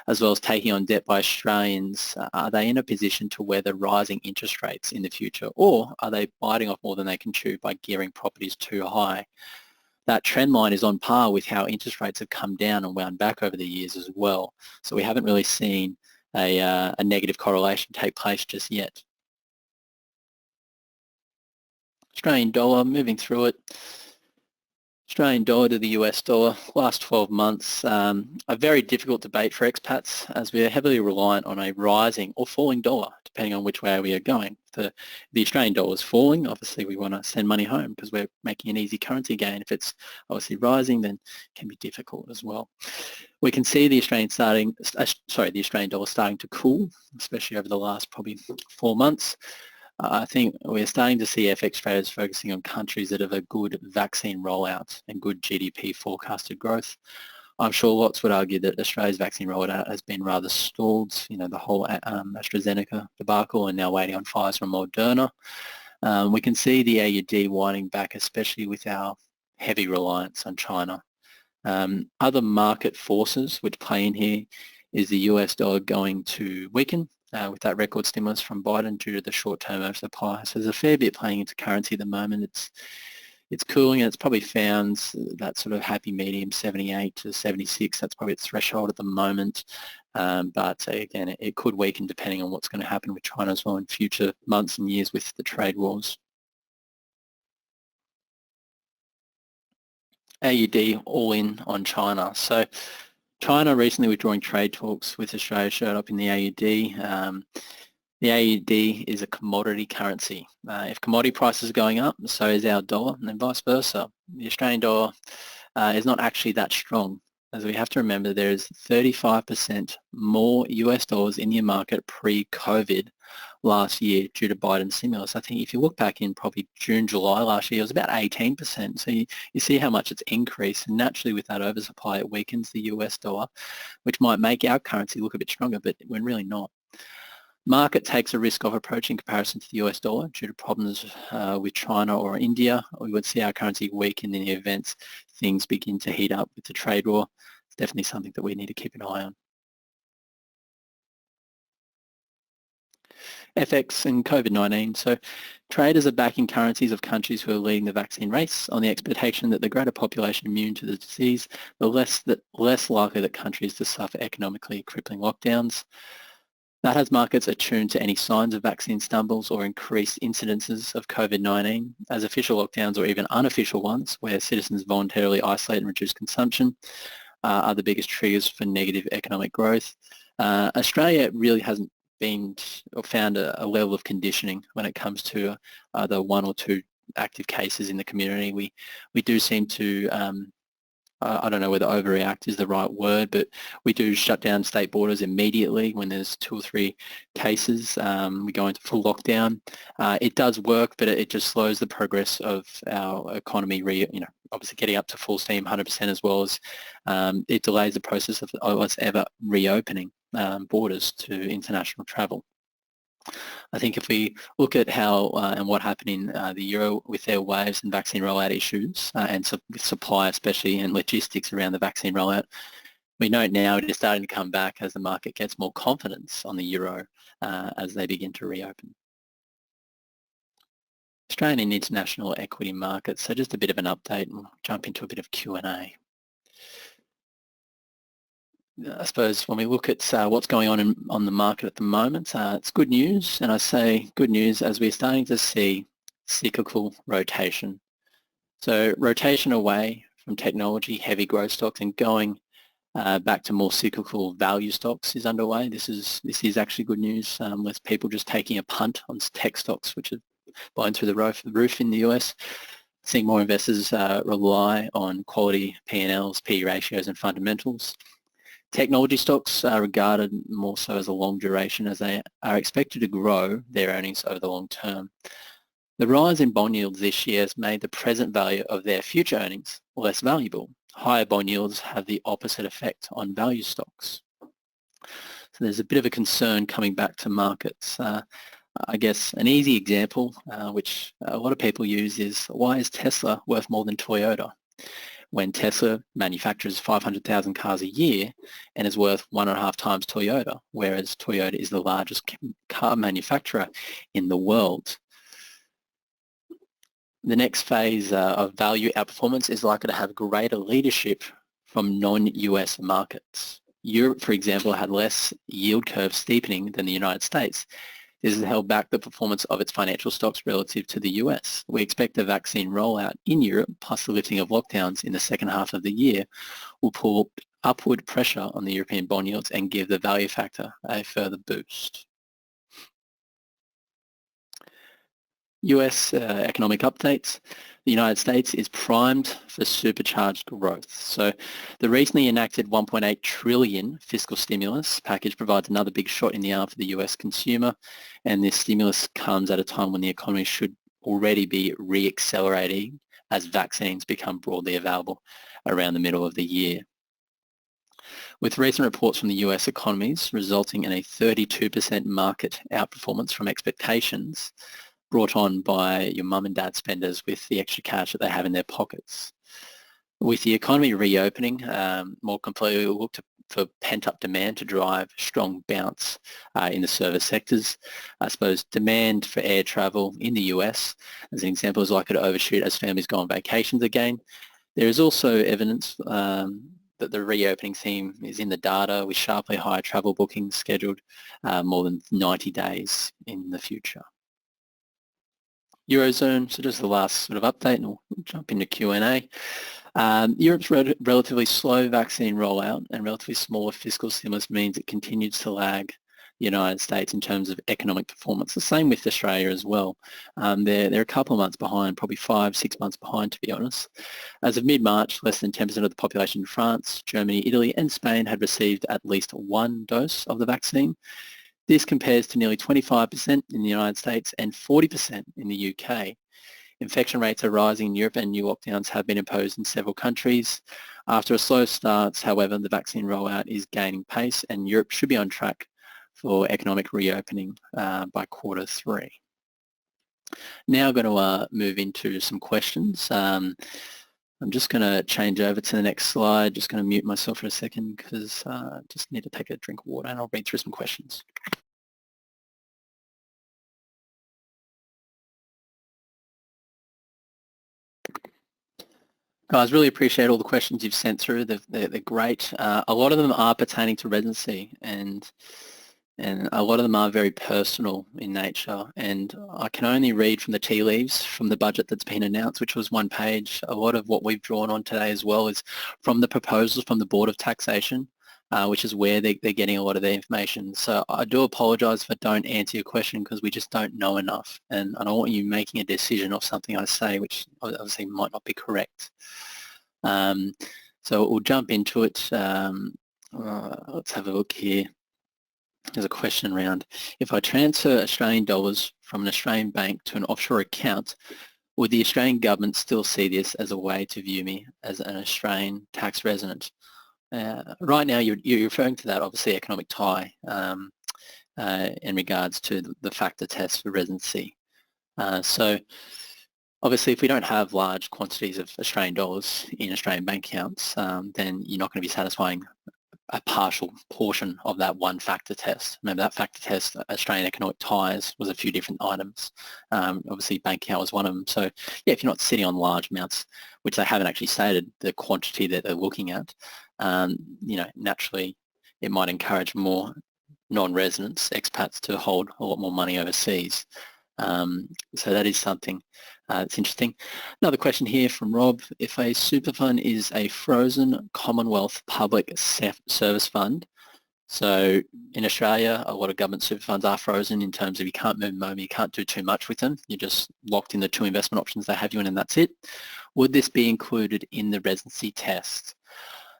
as well as taking on debt by Australians, are they in a position to weather rising interest rates in the future, or are they biting off more than they can chew by gearing properties too high? that trend line is on par with how interest rates have come down and wound back over the years as well. So we haven't really seen a negative correlation take place just yet. Australian dollar, moving through it. Australian dollar to the US dollar, last 12 months, a very difficult debate for expats as we are heavily reliant on a rising or falling dollar, depending on which way we are going. The Australian dollar is falling, obviously we want to send money home because we're making an easy currency gain. If it's obviously rising, then it can be difficult as well. We can see the Australian dollar starting to cool, especially over the last probably 4 months. I think we're starting to see FX traders focusing on countries that have a good vaccine rollout and good GDP forecasted growth. I'm sure lots would argue that Australia's vaccine rollout has been rather stalled, the whole AstraZeneca debacle, and now waiting on Pfizer and Moderna. We can see the AUD winding back, especially with our heavy reliance on China. Other market forces which play in here is the US dollar going to weaken with that record stimulus from Biden due to the short-term oversupply. So there's a fair bit playing into currency at the moment. It's cooling, and it's probably found that sort of happy medium, 78 to 76. That's probably its threshold at the moment. But again, it could weaken depending on what's going to happen with China as well in future months and years with the trade wars. AUD all in on China. So China recently withdrawing trade talks with Australia showed up in the AUD. The AUD is a commodity currency. If commodity prices are going up, so is our dollar, and then vice versa. The Australian dollar is not actually that strong, as we have to remember there is 35% more US dollars in the market pre-COVID last year due to Biden's stimulus. I think if you look back in probably June, July last year, it was about 18%. So you see how much it's increased, and naturally with that oversupply, it weakens the US dollar, which might make our currency look a bit stronger, but when really not. Market takes a risk-off approach in comparison to the US dollar due to problems with China or India. We would see our currency weaken in the event things begin to heat up with the trade war. It's definitely something that we need to keep an eye on. FX and COVID-19. So traders are backing currencies of countries who are leading the vaccine race on the expectation that the greater population immune to the disease, the less likely that countries to suffer economically crippling lockdowns. That has markets attuned to any signs of vaccine stumbles or increased incidences of COVID-19 as official lockdowns or even unofficial ones where citizens voluntarily isolate and reduce consumption are the biggest triggers for negative economic growth. Australia really hasn't been or found a level of conditioning when it comes to either 1 or 2 active cases in the community. We do seem to I don't know whether overreact is the right word, but we do shut down state borders immediately when there's 2 or 3 cases. We go into full lockdown. It does work, but it just slows the progress of our economy, obviously getting up to full steam 100%, as well as it delays the process of us ever reopening borders to international travel. I think if we look at how and what happened in the Euro with their waves and vaccine rollout issues and with supply especially and logistics around the vaccine rollout, we know now it is starting to come back as the market gets more confidence on the Euro as they begin to reopen. Australian and international equity markets. So just a bit of an update, and we'll jump into a bit of Q&A. I suppose when we look at what's going on the market at the moment, it's good news, and I say good news as we're starting to see cyclical rotation. So rotation away from technology, heavy growth stocks, and going back to more cyclical value stocks is underway. This is actually good news. Less people just taking a punt on tech stocks, which have blown through the roof in the US. Seeing more investors rely on quality P&Ls, PE ratios, and fundamentals. Technology stocks are regarded more so as a long duration as they are expected to grow their earnings over the long term. The rise in bond yields this year has made the present value of their future earnings less valuable. Higher bond yields have the opposite effect on value stocks. So there's a bit of a concern coming back to markets. I guess an easy example, which a lot of people use, is why is Tesla worth more than Toyota? When Tesla manufactures 500,000 cars a year and is worth 1.5 times Toyota, whereas Toyota is the largest car manufacturer in the world. The next phase of value outperformance is likely to have greater leadership from non-US markets. Europe, for example, had less yield curve steepening than the United States. This has held back the performance of its financial stocks relative to the US. We expect the vaccine rollout in Europe, plus the lifting of lockdowns in the second half of the year, will pull upward pressure on the European bond yields and give the value factor a further boost. US economic updates. The United States is primed for supercharged growth. So the recently enacted $1.8 trillion fiscal stimulus package provides another big shot in the arm for the US consumer, and this stimulus comes at a time when the economy should already be re-accelerating as vaccines become broadly available around the middle of the year. With recent reports from the US economies resulting in a 32% market outperformance from expectations, brought on by your mum and dad spenders with the extra cash that they have in their pockets. With the economy reopening more completely, we'll look for pent-up demand to drive strong bounce in the service sectors. I suppose demand for air travel in the US, as an example, is likely to overshoot as families go on vacations again. There is also evidence that the reopening theme is in the data, with sharply higher travel bookings scheduled more than 90 days in the future. Eurozone, so just the last sort of update, and we'll jump into Q&A. Europe's relatively slow vaccine rollout and relatively smaller fiscal stimulus means it continues to lag the United States in terms of economic performance. The same with Australia as well. They're a couple of months behind, probably 5-6 months behind, to be honest. As of mid-March, less than 10% of the population in France, Germany, Italy and Spain had received at least one dose of the vaccine. This compares to nearly 25% in the United States and 40% in the UK. Infection rates are rising in Europe and new lockdowns have been imposed in several countries. After a slow start, however, the vaccine rollout is gaining pace and Europe should be on track for economic reopening by Q3. Now I'm going to move into some questions. I'm just going to change over to the next slide. Just going to mute myself for a second because I just need to take a drink of water and I'll read through some questions. Guys, really appreciate all the questions you've sent through. They're great. A lot of them are pertaining to residency and a lot of them are very personal in nature, and I can only read from the tea leaves from the budget that's been announced, which was one page. A lot of what we've drawn on today as well is from the proposals from the Board of Taxation, which is where they're getting a lot of their information. So I do apologise if I don't answer your question because we just don't know enough, and I don't want you making a decision off something I say which obviously might not be correct. So we'll jump into it. Let's have a look here. There's a question around, if I transfer Australian dollars from an Australian bank to an offshore account, would the Australian government still see this as a way to view me as an Australian tax resident? Right now, you're referring to that, obviously, economic tie in regards to the factor test for residency. So obviously, if we don't have large quantities of Australian dollars in Australian bank accounts, then you're not going to be satisfying a partial portion of that one factor test. Remember that factor test, Australian economic ties, was a few different items. Obviously bank account was one of them. So yeah, if you're not sitting on large amounts, which they haven't actually stated the quantity that they're looking at, you know, naturally it might encourage more non-residents, expats, to hold a lot more money overseas. So that is something that's interesting. Another question here from Rob. If a super fund is a frozen Commonwealth public service fund, so in Australia, a lot of government super funds are frozen in terms of you can't move them over, you can't do too much with them. You're just locked in the two investment options they have you in and that's it. Would this be included in the residency test?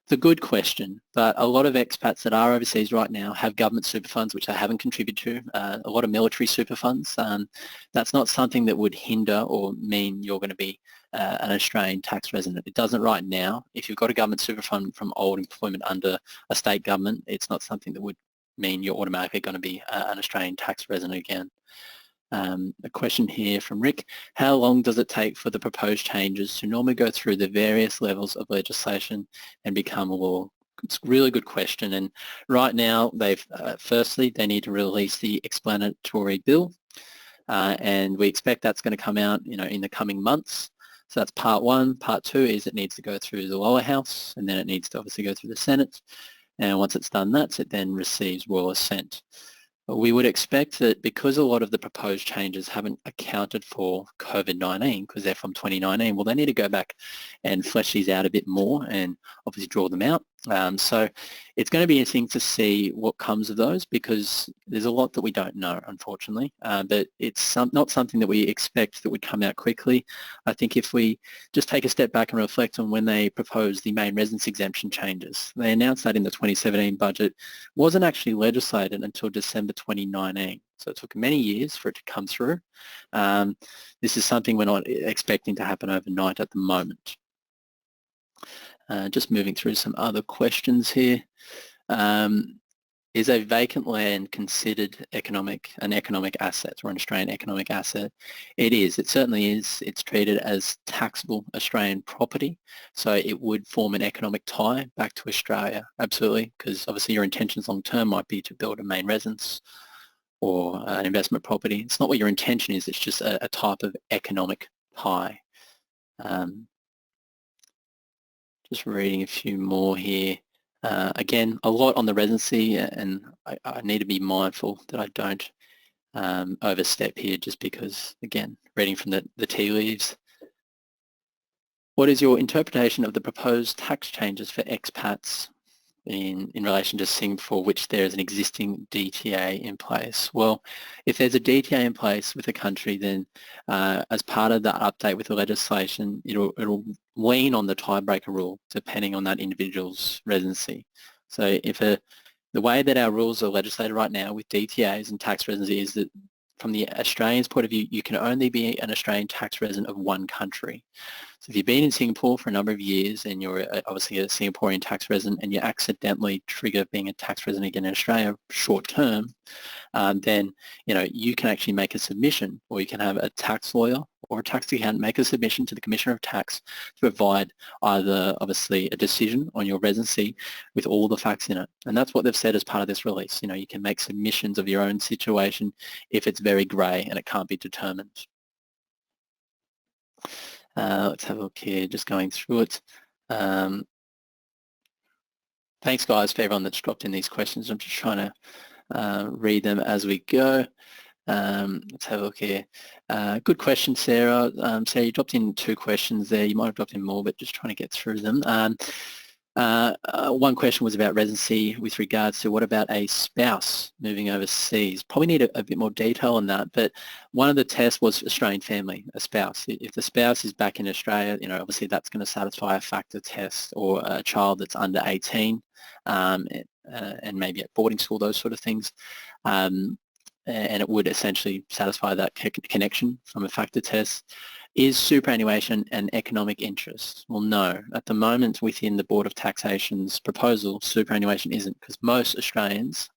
It's a good question, but a lot of expats that are overseas right now have government super funds which they haven't contributed to, a lot of military super funds. That's not something that would hinder or mean you're going to be an Australian tax resident. It doesn't right now. If you've got a government super fund from old employment under a state government, it's not something that would mean you're automatically going to be an Australian tax resident again. A question here from Rick. How long does it take for the proposed changes to normally go through the various levels of legislation and become law? It's a really good question, and right now they've firstly they need to release the explanatory bill. and we expect that's going to come out, in the coming months. So that's part one. Part two is it needs to go through the lower house, and then it needs to obviously go through the Senate. And once it's done that, it then receives royal assent. We would expect that because a lot of the proposed changes haven't accounted for COVID-19, because they're from 2019, well, they need to go back and flesh these out a bit more and obviously draw them out. So it's going to be interesting to see what comes of those, because there's a lot that we don't know, unfortunately, but it's not something that we expect that would come out quickly. I think if we just take a step back and reflect on when they proposed the main residence exemption changes, they announced that in the 2017 budget, wasn't actually legislated until December 2019. So it took many years for it to come through. This is something we're not expecting to happen overnight at the moment. Just moving through some other questions here. Is a vacant land considered an economic asset or an Australian economic asset? It is. It certainly is. It's treated as taxable Australian property, so it would form an economic tie back to Australia, absolutely, because obviously your intentions long term might be to build a main residence or an investment property. It's not what your intention is, it's just a type of economic tie. Just reading a few more here. Again, a lot on the residency, and I need to be mindful that I don't overstep here, just because, again, reading from the tea leaves. What is your interpretation of the proposed tax changes for expats in relation to Singapore, which there is an existing DTA in place? Well, if there's a DTA in place with a country, then as part of that update with the legislation, it'll lean on the tiebreaker rule depending on that individual's residency. So if the way that our rules are legislated right now with DTAs and tax residency is that from the Australian's point of view, you can only be an Australian tax resident of one country. So if you've been in Singapore for a number of years and you're obviously a Singaporean tax resident and you accidentally trigger being a tax resident again in Australia short term, then you can actually make a submission, or you can have a tax lawyer or a tax accountant make a submission to the Commissioner of Tax to provide either obviously a decision on your residency with all the facts in it. And that's what they've said as part of this release. You can make submissions of your own situation if it's very grey and it can't be determined. Let's have a look here, just going through it. Thanks guys for everyone that's dropped in these questions. I'm just trying to read them as we go. Let's have a look here. Good question, Sarah. Sarah, you dropped in 2 questions there. You might have dropped in more, but just trying to get through them. One question was about residency with regards to what about a spouse moving overseas? Probably need a bit more detail on that, but one of the tests was Australian family, a spouse. If the spouse is back in Australia, obviously that's going to satisfy a factor test, or a child that's under 18 and maybe at boarding school, those sort of things. And it would essentially satisfy that connection from a factor test. Is superannuation an economic interest? Well, no. At the moment, within the Board of Taxation's proposal, superannuation isn't, because most Australians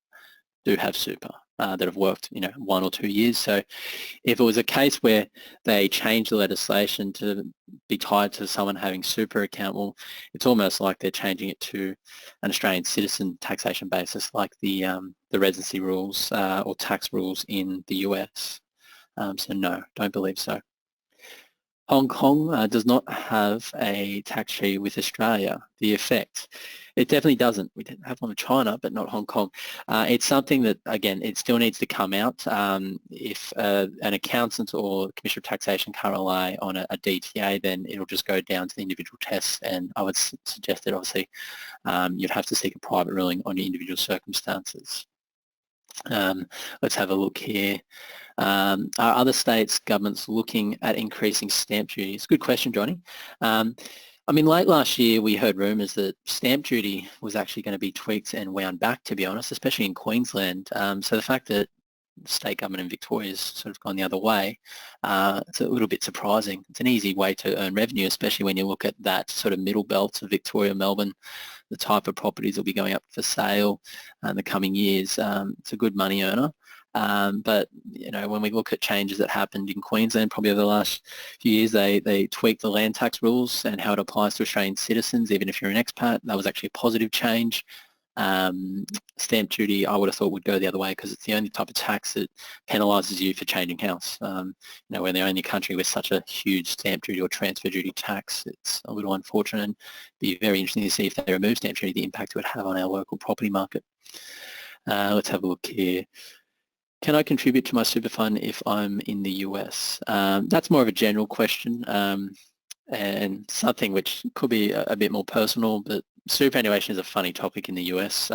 do have super that have worked, 1 or 2 years. So if it was a case where they changed the legislation to be tied to someone having super account, well, it's almost like they're changing it to an Australian citizen taxation basis, like the residency rules or tax rules in the US. So no, don't believe so. Hong Kong does not have a tax treaty with Australia. The effect, it definitely doesn't. We have one with China, but not Hong Kong. It's something that, again, it still needs to come out. If an accountant or Commissioner of Taxation can't rely on a DTA, then it'll just go down to the individual tests, and I would suggest that obviously you'd have to seek a private ruling on your individual circumstances. Let's have a look here. Are other states' governments looking at increasing stamp duties? Good question, Johnny. Late last year we heard rumours that stamp duty was actually going to be tweaked and wound back, to be honest, especially in Queensland. So the fact that the state government in Victoria has sort of gone the other way, it's a little bit surprising. It's an easy way to earn revenue, especially when you look at that sort of middle belt of Victoria, Melbourne, the type of properties that will be going up for sale in the coming years. It's a good money earner. But when we look at changes that happened in Queensland probably over the last few years, they tweaked the land tax rules and how it applies to Australian citizens, even if you're an expat. That was actually a positive change. Stamp duty, I would have thought would go the other way because it's the only type of tax that penalises you for changing house. We're the only country with such a huge stamp duty or transfer duty tax. It's a little unfortunate, and be very interesting to see if they remove stamp duty, the impact it would have on our local property market. Let's have a look here. Can I contribute to my super fund if I'm in the US? That's more of a general question and something which could be a bit more personal, but superannuation is a funny topic in the US.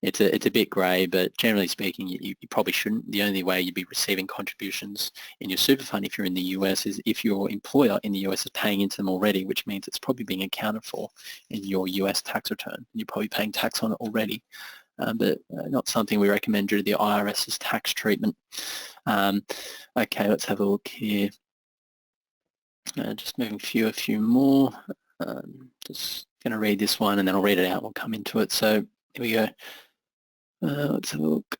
It's a bit grey, but generally speaking, you probably shouldn't. The only way you'd be receiving contributions in your super fund if you're in the US is if your employer in the US is paying into them already, which means it's probably being accounted for in your US tax return. You're probably paying tax on it already. But not something we recommend due to the IRS's tax treatment. Okay, let's have a look here. Just moving a few more. Just going to read this one and then I'll read it out and we'll come into it. So here we go. Let's have a look.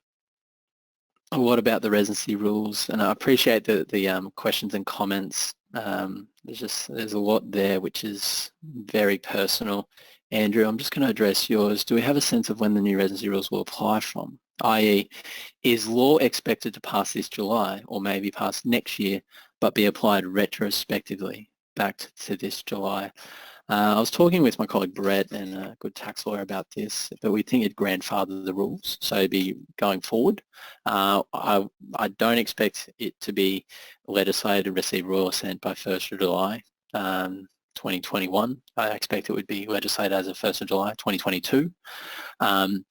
What about the residency rules? And I appreciate the questions and comments. There's a lot there which is very personal. Andrew, I'm just going to address yours. Do we have a sense of when the new residency rules will apply from? i.e., is law expected to pass this July or maybe pass next year but be applied retrospectively back to this July? I was talking with my colleague Brett and a good tax lawyer about this, but we think it'd grandfather the rules, so it'd be going forward. I don't expect it to be legislated and receive royal assent by 1st of July 2021. I expect it would be legislated as of 1st of July 2022, and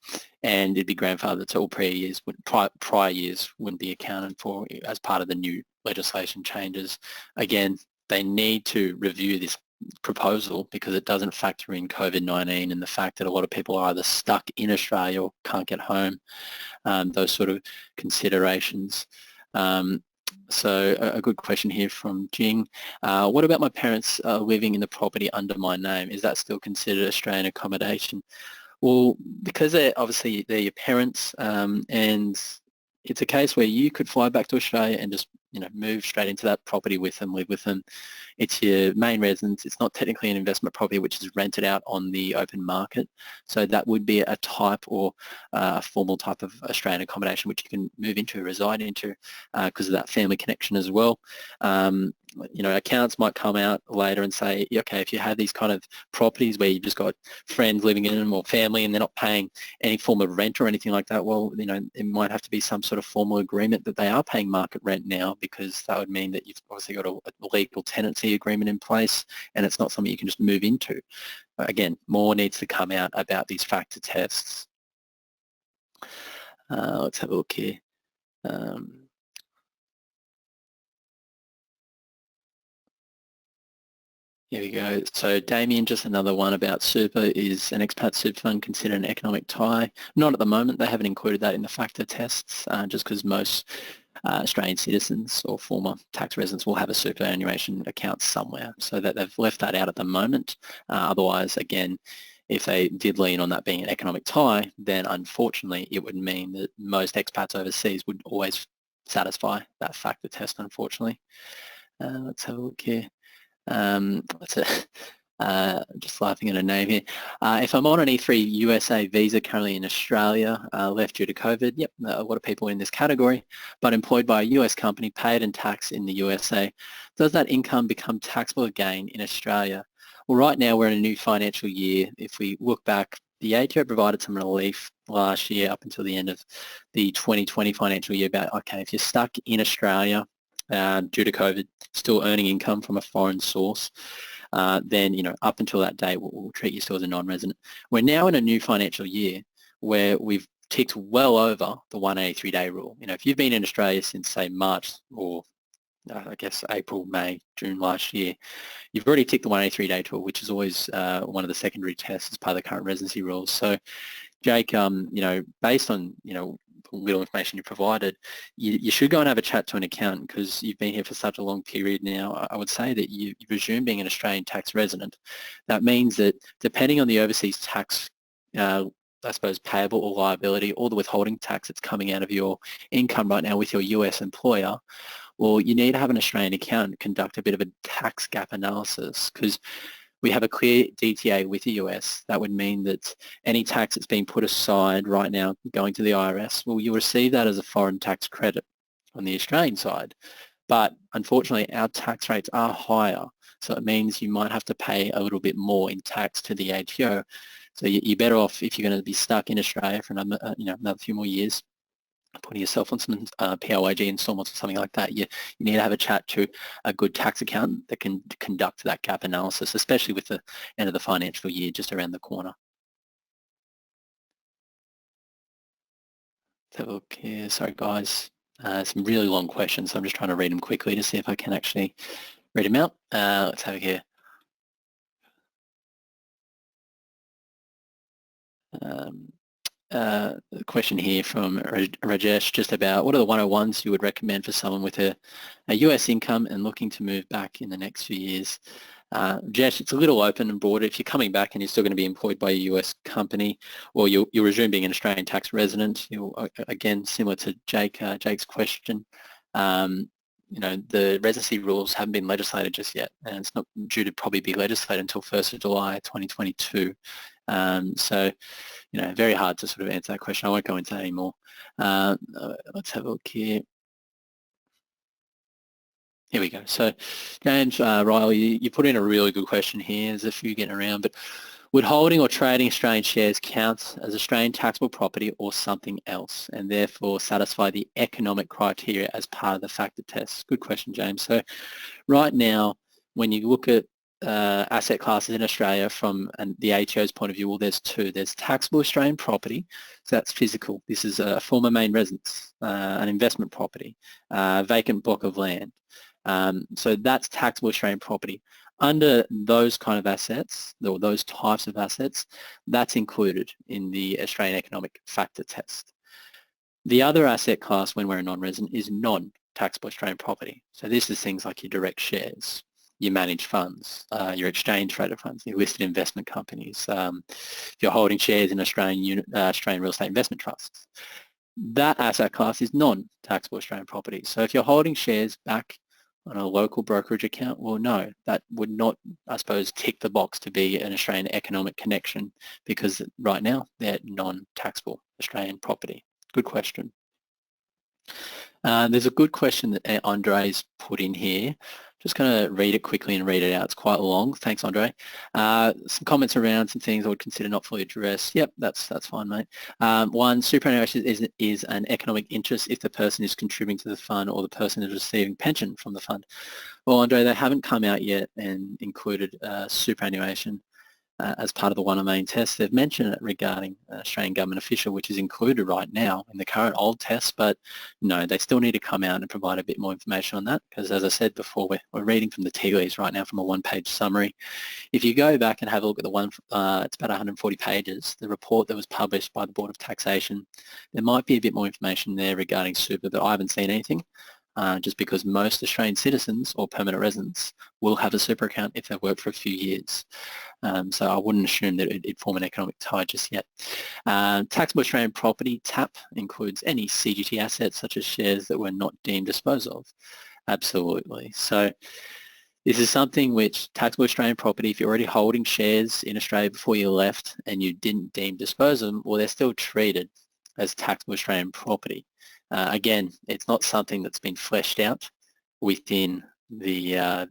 it'd be grandfathered, so all prior years wouldn't be accounted for as part of the new legislation changes. Again, they need to review this proposal because it doesn't factor in COVID-19 and the fact that a lot of people are either stuck in Australia or can't get home, those sort of considerations. So a good question here from Jing. What about my parents living in the property under my name? Is that still considered Australian accommodation? Well, because they're your parents, and it's a case where you could fly back to Australia and just move straight into that property with them, live with them. It's your main residence. It's not technically an investment property which is rented out on the open market. So that would be a type or a formal type of Australian accommodation which you can move into, reside into, because of that family connection as well. Accountants might come out later and say, okay, if you have these kind of properties where you've just got friends living in them or family and they're not paying any form of rent or anything like that, well, it might have to be some sort of formal agreement that they are paying market rent now, because that would mean that you've obviously got a legal tenancy agreement in place and it's not something you can just move into. Again, more needs to come out about these factor tests. Let's have a look here. Here we go. So Damien, just another one about super. Is an expat super fund considered an economic tie? Not at the moment. They haven't included that in the factor tests, just because most Australian citizens or former tax residents will have a superannuation account somewhere. So that they've left that out at the moment. Otherwise, again, if they did lean on that being an economic tie, then unfortunately it would mean that most expats overseas would always satisfy that factor test, unfortunately. Let's have a look here. Just laughing at a name here. If I'm on an E3 USA visa currently in Australia, left due to COVID, yep, a lot of people in this category, but employed by a US company, paid and taxed in the USA, does that income become taxable again in Australia? Well, right now we're in a new financial year. If we look back, the ATO provided some relief last year up until the end of the 2020 financial year about, okay, if you're stuck in Australia due to COVID, still earning income from a foreign source, then, up until that day, we'll treat you still as a non-resident. We're now in a new financial year where we've ticked well over the 183-day rule. If you've been in Australia since, say, March or I guess April, May, June last year, you've already ticked the 183-day tool, which is always one of the secondary tests as part of the current residency rules. So, Jake, based on, little information you provided, you should go and have a chat to an accountant, because you've been here for such a long period now. I would say that you resume being an Australian tax resident. That means that depending on the overseas tax, I suppose, payable or liability, or the withholding tax that's coming out of your income right now with your US employer, well, you need to have an Australian accountant conduct a bit of a tax gap analysis, because we have a clear DTA with the US. That would mean that any tax that's being put aside right now going to the IRS, well, you'll receive that as a foreign tax credit on the Australian side. But unfortunately, our tax rates are higher. So it means you might have to pay a little bit more in tax to the ATO. So you're better off if you're going to be stuck in Australia for another few more years, putting yourself on some POIG installments or something like that. You need to have a chat to a good tax accountant that can conduct that gap analysis, especially with the end of the financial year just around the corner. Let's have a look here. Sorry, guys. Some really long questions, so I'm just trying to read them quickly to see if I can actually read them out. Let's have it here. A question here from Rajesh just about what are the 101s you would recommend for someone with a US income and looking to move back in the next few years. Rajesh, it's a little open and broad. If you're coming back and you're still going to be employed by a US company, or you'll resume being an Australian tax resident, again, similar to Jake's question, the residency rules haven't been legislated just yet, and it's not due to probably be legislated until 1st of July 2022. So, very hard to sort of answer that question. I won't go into that anymore. Let's have a look here. Here we go. So, James Riley, you put in a really good question here. There's a few getting around, but would holding or trading Australian shares count as Australian taxable property or something else, and therefore satisfy the economic criteria as part of the factor test? Good question, James. So, right now, when you look at asset classes in Australia from the ATO's point of view, well, there's two. There's taxable Australian property, so that's physical. This is a former main residence, an investment property, vacant block of land. So that's taxable Australian property. Under those kind of assets, or those types of assets, that's included in the Australian economic factor test. The other asset class when we're a non-resident is non-taxable Australian property. So this is things like your direct shares, your managed funds, your exchange traded funds, your listed investment companies, if you're holding shares in Australian real estate investment trusts. That asset class is non-taxable Australian property. So if you're holding shares back on a local brokerage account, well, no, that would not, I suppose, tick the box to be an Australian economic connection, because right now they're non-taxable Australian property. Good question. There's a good question that Andre's put in here. Just going to read it quickly and read it out. It's quite long. Thanks, Andre. Some comments around some things I would consider not fully addressed. Yep, that's fine, mate. One, superannuation is an economic interest if the person is contributing to the fund or the person is receiving pension from the fund. Well, Andre, they haven't come out yet and included superannuation as part of the one main test. They've mentioned it regarding Australian government official, which is included right now in the current old test, but no, they still need to come out and provide a bit more information on that, because as I said before, we're reading from the tea leaves right now from a one-page summary. If you go back and have a look at the one, it's about 140 pages, the report that was published by the Board of Taxation, there might be a bit more information there regarding super, but I haven't seen anything. Just because most Australian citizens or permanent residents will have a super account if they've worked for a few years. So I wouldn't assume that it'd form an economic tie just yet. Taxable Australian property, TAP, includes any CGT assets such as shares that were not deemed disposed of. Absolutely. So this is something which taxable Australian property, if you're already holding shares in Australia before you left and you didn't deem dispose of them, well, they're still treated as taxable Australian property. Again, it's not something that's been fleshed out within the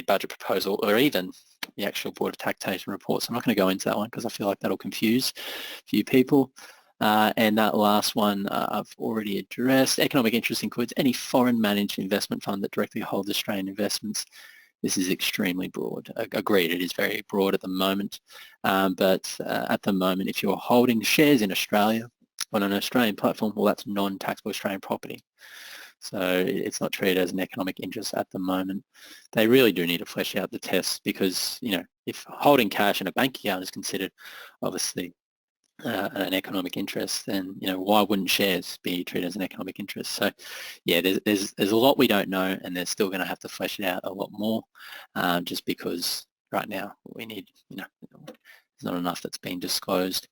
budget proposal or even the actual Board of Taxation report. So I'm not going to go into that one because I feel like that'll confuse a few people. And that last one I've already addressed. Economic interest includes any foreign managed investment fund that directly holds Australian investments. This is extremely broad. Agreed, it is very broad at the moment. But at the moment, if you're holding shares in Australia, on an Australian platform, well, that's non-taxable Australian property. So it's not treated as an economic interest at the moment. They really do need to flesh out the tests because, if holding cash in a bank account is considered obviously an economic interest, then, why wouldn't shares be treated as an economic interest? So yeah, there's a lot we don't know, and they're still going to have to flesh it out a lot more, just because right now we need, there's not enough that's been disclosed.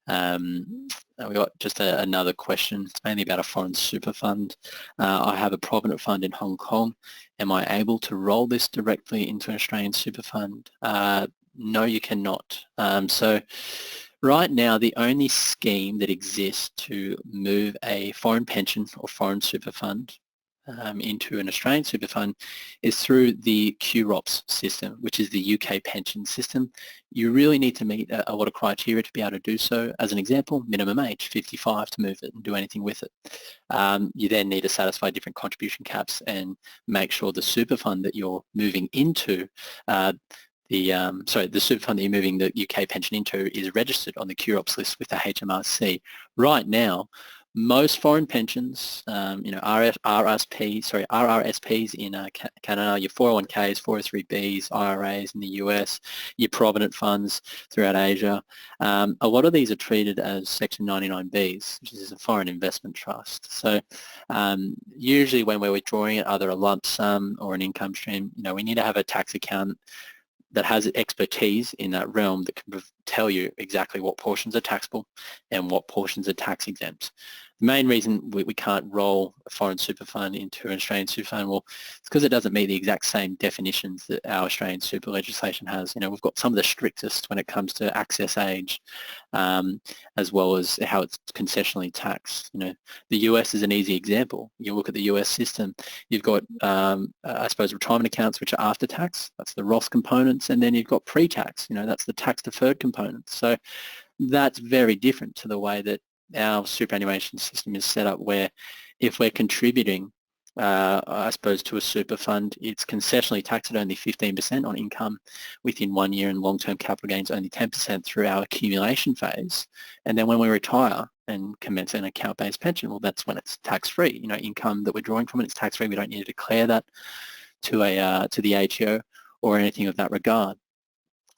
We got just another question. It's mainly about a foreign super fund. I have a provident fund in Hong Kong. Am I able to roll this directly into an Australian super fund? No, you cannot. So right now, the only scheme that exists to move a foreign pension or foreign super fund into an Australian super fund is through the QROPS system, which is the UK pension system. You really need to meet a lot of criteria to be able to do so. As an example, minimum age, 55 to move it and do anything with it. You then need to satisfy different contribution caps and make sure the super fund that you're moving into the super fund that you're moving the UK pension into is registered on the QROPS list with the HMRC. Right now, most foreign pensions, RRSPs in Canada, your 401ks, 403bs, IRAs in the US, your provident funds throughout Asia, a lot of these are treated as Section 99Bs, which is a foreign investment trust. So usually when we're withdrawing either a lump sum or an income stream, we need to have a tax accountant that has expertise in that realm that can tell you exactly what portions are taxable and what portions are tax exempt. The main reason we can't roll a foreign super fund into an Australian super fund, well, it's because it doesn't meet the exact same definitions that our Australian super legislation has. We've got some of the strictest when it comes to access age, as well as how it's concessionally taxed. The US is an easy example. You look at the US system, you've got, I suppose, retirement accounts, which are after tax. That's the Roth components. And then you've got pre-tax, that's the tax deferred components. So that's very different to the way that our superannuation system is set up, where if we're contributing, I suppose, to a super fund, it's concessionally taxed at only 15% on income within 1 year, and long-term capital gains only 10% through our accumulation phase. And then when we retire and commence an account-based pension, well, that's when it's tax-free. Income that we're drawing from it is tax-free. We don't need to declare that to the ATO or anything of that regard.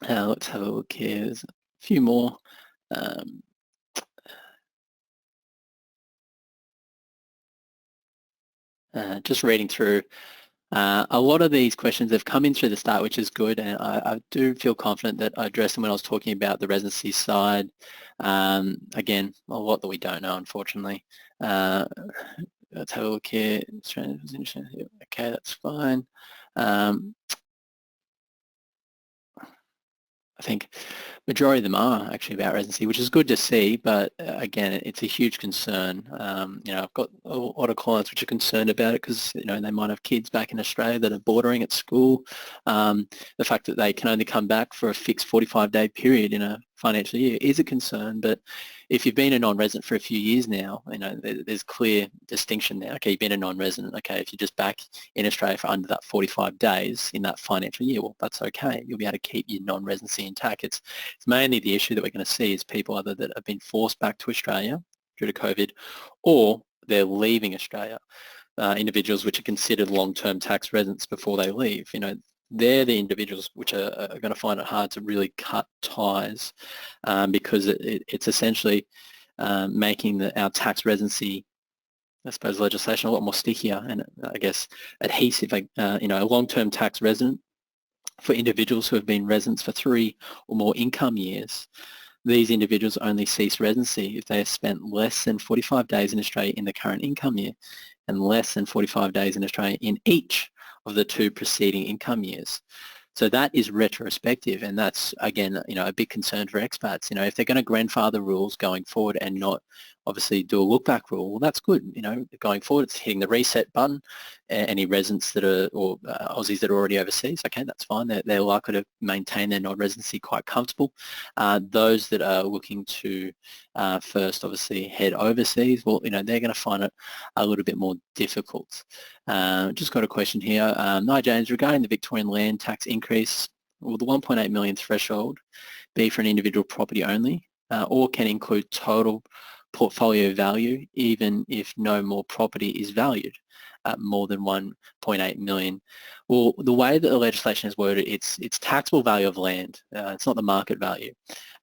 Let's have a look here. There's a few more. Just reading through, a lot of these questions have come in through the start, which is good, and I do feel confident that I addressed them when I was talking about the residency side. Again, a lot that we don't know, unfortunately. Let's have a look here. Okay, that's fine. I think majority of them are actually about residency, which is good to see, but again, it's a huge concern. I've got a lot of clients which are concerned about it because, they might have kids back in Australia that are bordering at school. The fact that they can only come back for a fixed 45-day period in a financial year is a concern, but if you've been a non-resident for a few years now, there's clear distinction there. Okay, you've been a non-resident. Okay, if you're just back in Australia for under that 45 days in that financial year, well, that's okay. You'll be able to keep your non-residency intact. It's mainly the issue that we're going to see is people either that have been forced back to Australia due to COVID, or they're leaving Australia. Individuals which are considered long-term tax residents before they leave. They're the individuals which are going to find it hard to really cut ties because it's essentially making our tax residency, I suppose, legislation a lot more stickier and, I guess, adhesive. A long-term tax resident for individuals who have been residents for 3 or more income years. These individuals only cease residency if they have spent less than 45 days in Australia in the current income year and less than 45 days in Australia in each of the 2 preceding income years. So that is retrospective, and that's, again, a big concern for expats. If they're going to grandfather rules going forward and not obviously do a look-back rule, well, that's good. Going forward, it's hitting the reset button. Any residents that are, or Aussies that are already overseas, okay, that's fine. They're likely to maintain their non-residency quite comfortable. Those that are looking to first, obviously, head overseas, well, they're going to find it a little bit more difficult. Just got a question here. Hi, James, regarding the Victorian land tax increase, will the 1.8 million threshold be for an individual property only, or can include total portfolio value even if no more property is valued at more than 1.8 million? Well, the way that the legislation is worded, it's taxable value of land. It's not the market value.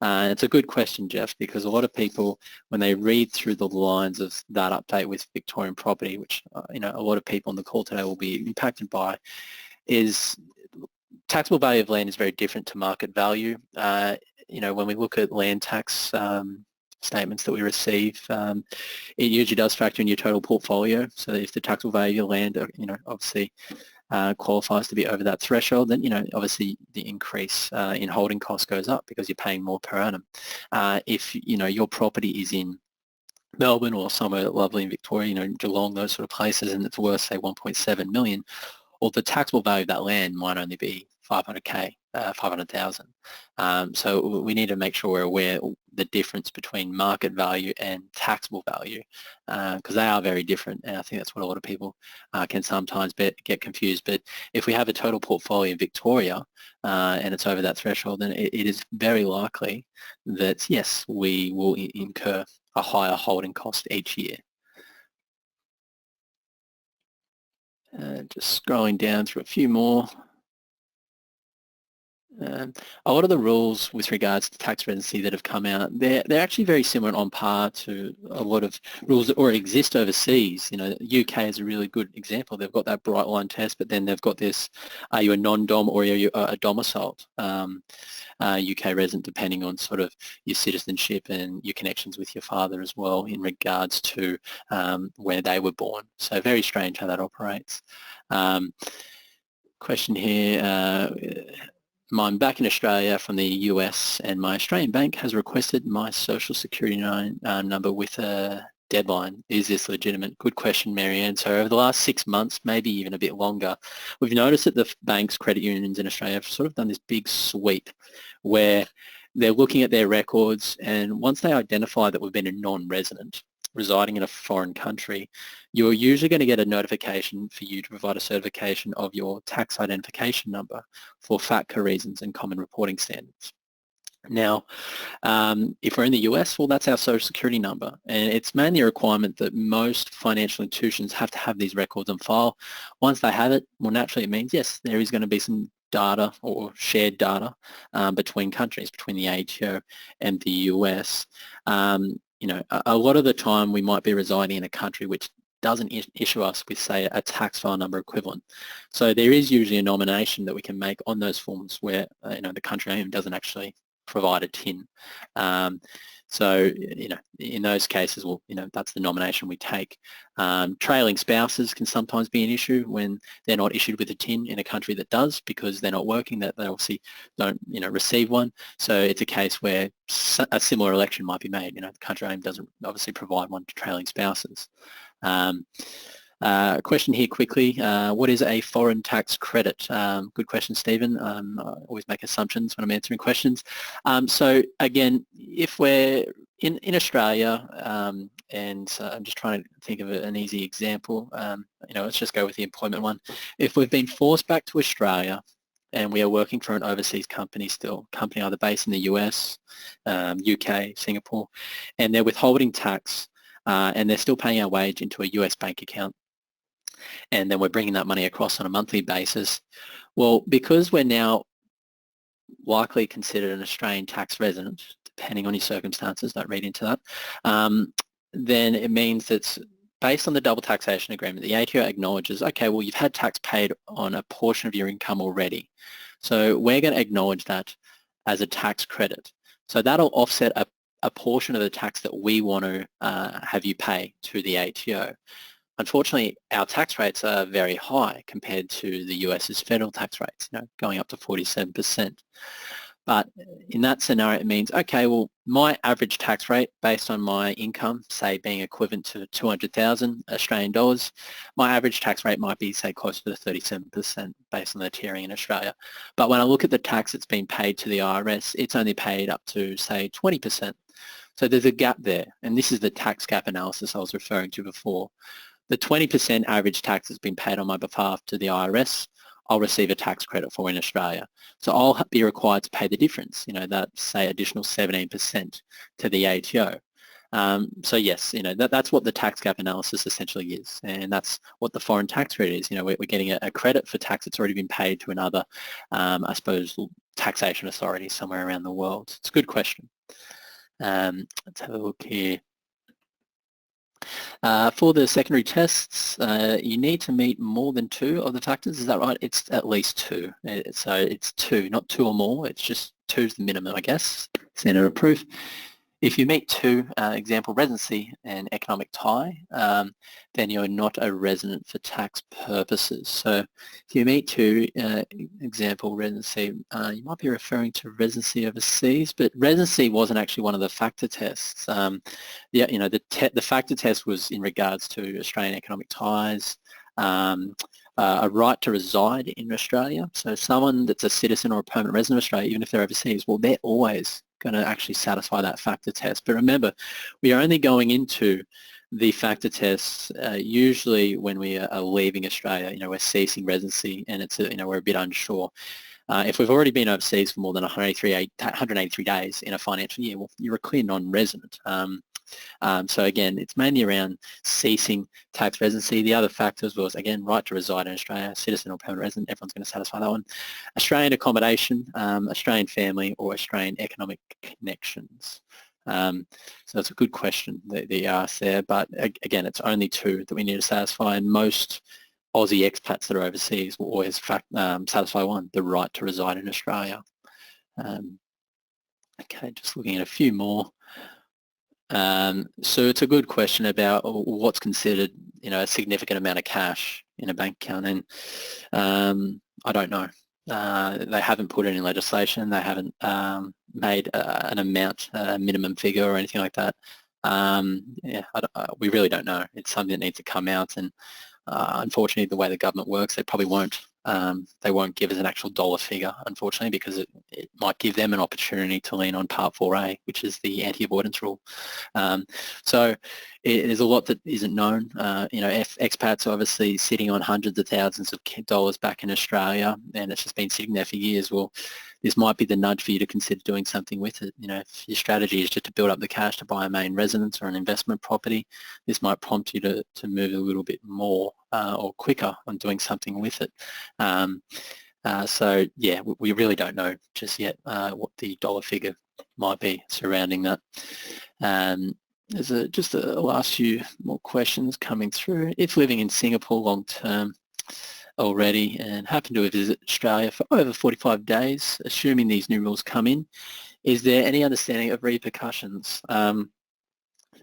It's a good question, Jeff, because a lot of people, when they read through the lines of that update with Victorian property, which a lot of people on the call today will be impacted by, is taxable value of land is very different to market value. When we look at land tax statements that we receive, it usually does factor in your total portfolio. So if the taxable value of your land, obviously qualifies to be over that threshold, then, obviously the increase in holding cost goes up because you're paying more per annum. If, your property is in Melbourne or somewhere lovely in Victoria, Geelong, those sort of places, and it's worth, say, 1.7 million, or the taxable value of that land might only be 500k, 500,000. So we need to make sure we're aware the difference between market value and taxable value, because they are very different, and I think that's what a lot of people can sometimes get confused. But if we have a total portfolio in Victoria and it's over that threshold, then it is very likely that, yes, we will incur a higher holding cost each year. Just scrolling down through a few more. A lot of the rules with regards to tax residency that have come out, they're actually very similar and on par to a lot of rules that already exist overseas. The UK is a really good example. They've got that bright line test, but then they've got this, are you a non-dom or are you a domiciled UK resident, depending on sort of your citizenship and your connections with your father as well in regards to where they were born. So very strange how that operates. Question here. I'm back in Australia from the US and my Australian bank has requested my social security number with a deadline. Is this legitimate? Good question, Marianne. So over the last 6 months, maybe even a bit longer, we've noticed that the banks, credit unions in Australia have sort of done this big sweep where they're looking at their records, and once they identify that we've been a non-resident residing in a foreign country, you're usually going to get a notification for you to provide a certification of your tax identification number for FATCA reasons and common reporting standards. Now, if we're in the US, well, that's our social security number, and it's mainly a requirement that most financial institutions have to have these records on file. Once they have it, well, naturally it means, yes, there is going to be some data or shared data between countries, between the ATO and the US. A lot of the time we might be residing in a country which doesn't issue us with, say, a tax file number equivalent. So there is usually a nomination that we can make on those forms where, the country name doesn't actually provide a TIN. So, in those cases, well, that's the nomination we take. Trailing spouses can sometimes be an issue when they're not issued with a TIN in a country that does, because they're not working, that they obviously don't, receive one. So it's a case where a similar election might be made. The country name doesn't obviously provide one to trailing spouses. Question here quickly, what is a foreign tax credit? Good question, Stephen. I always make assumptions when I'm answering questions. So again, if we're in Australia, and I'm just trying to think of an easy example, let's just go with the employment one. If we've been forced back to Australia and we are working for an overseas company still, company either based in the US, UK, Singapore, and they're withholding tax, and they're still paying our wage into a US bank account, and then we're bringing that money across on a monthly basis. Well, because we're now likely considered an Australian tax resident, depending on your circumstances, don't read into that, then it means that based on the double taxation agreement, the ATO acknowledges, okay, well, you've had tax paid on a portion of your income already. So we're going to acknowledge that as a tax credit. So that'll offset a portion of the tax that we want to have you pay to the ATO. Unfortunately, our tax rates are very high compared to the US's federal tax rates, going up to 47%. But in that scenario, it means, okay, well, my average tax rate based on my income, say being equivalent to 200,000 Australian dollars, my average tax rate might be, say, closer to 37% based on the tiering in Australia. But when I look at the tax that's been paid to the IRS, it's only paid up to, say, 20%. So there's a gap there, and this is the tax gap analysis I was referring to before. The 20% average tax that's been paid on my behalf to the IRS, I'll receive a tax credit for in Australia. So I'll be required to pay the difference, that, say, additional 17% to the ATO. So yes, that's what the tax gap analysis essentially is, and that's what the foreign tax credit is. We're getting a credit for tax that's already been paid to another, I suppose, taxation authority somewhere around the world. It's a good question. Let's have a look here. For the secondary tests, you need to meet more than 2 of the factors. Is that right? It's at least 2. So it's 2, not 2 or more. It's just 2 is the minimum, I guess. Standard of proof. If you meet two, example residency and economic tie, then you're not a resident for tax purposes. So if you meet two, example residency, you might be referring to residency overseas, but residency wasn't actually one of the factor tests. Yeah, you know, the factor test was in regards to Australian economic ties, a right to reside in Australia. So someone that's a citizen or a permanent resident of Australia, even if they're overseas, well, they're always going to actually satisfy that factor test. But remember, we are only going into the factor tests usually when we are leaving Australia. You know, we're ceasing residency and it's you know, we're a bit unsure. If we've already been overseas for more than 183 days in a financial year, well, you're a clear non-resident. So again, it's mainly around ceasing tax residency. The other factors was, again, right to reside in Australia, citizen or permanent resident, everyone's going to satisfy that one. Australian accommodation, Australian family, or Australian economic connections. So that's a good question that you asked there, but again, it's only two that we need to satisfy, and most Aussie expats that are overseas will always satisfy one, the right to reside in Australia. Okay, just looking at a few more. So it's a good question about what's considered, you know, a significant amount of cash in a bank account, and I don't know. They haven't put it in legislation. They haven't made an amount, a minimum figure or anything like that. Yeah, we really don't know. It's something that needs to come out, and unfortunately, the way the government works, they probably won't. They won't give us an actual dollar figure, unfortunately, because it might give them an opportunity to lean on Part 4A, which is the anti-avoidance rule. So there's a lot that isn't known. You know, expats are obviously sitting on hundreds of thousands of dollars back in Australia, and it's just been sitting there for years. Well, this might be the nudge for you to consider doing something with it. You know, if your strategy is just to build up the cash to buy a main residence or an investment property, this might prompt you to move a little bit more or quicker on doing something with it. So yeah, we really don't know just yet what the dollar figure might be surrounding that. There's just a last few more questions coming through. If living in Singapore long term already and happen to visit Australia for over 45 days, assuming these new rules come in, is there any understanding of repercussions?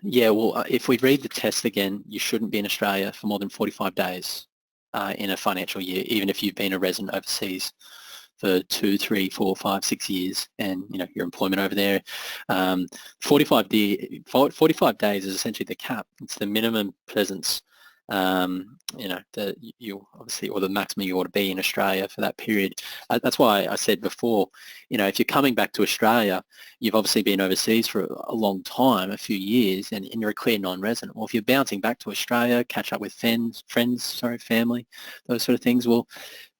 Yeah, well, if we read the test again, you shouldn't be in Australia for more than 45 days in a financial year, even if you've been a resident overseas for 2, 3, 4, 5, 6 years, and you know your employment over there. 45 days is essentially the cap. It's the minimum presence. You know, that you obviously, or the maximum you ought to be in Australia for that period. That's why I said before, you know, if you're coming back to Australia, you've obviously been overseas for a long time, a few years, and you're a clear non-resident. Well, if you're bouncing back to Australia, catch up with family, those sort of things, well,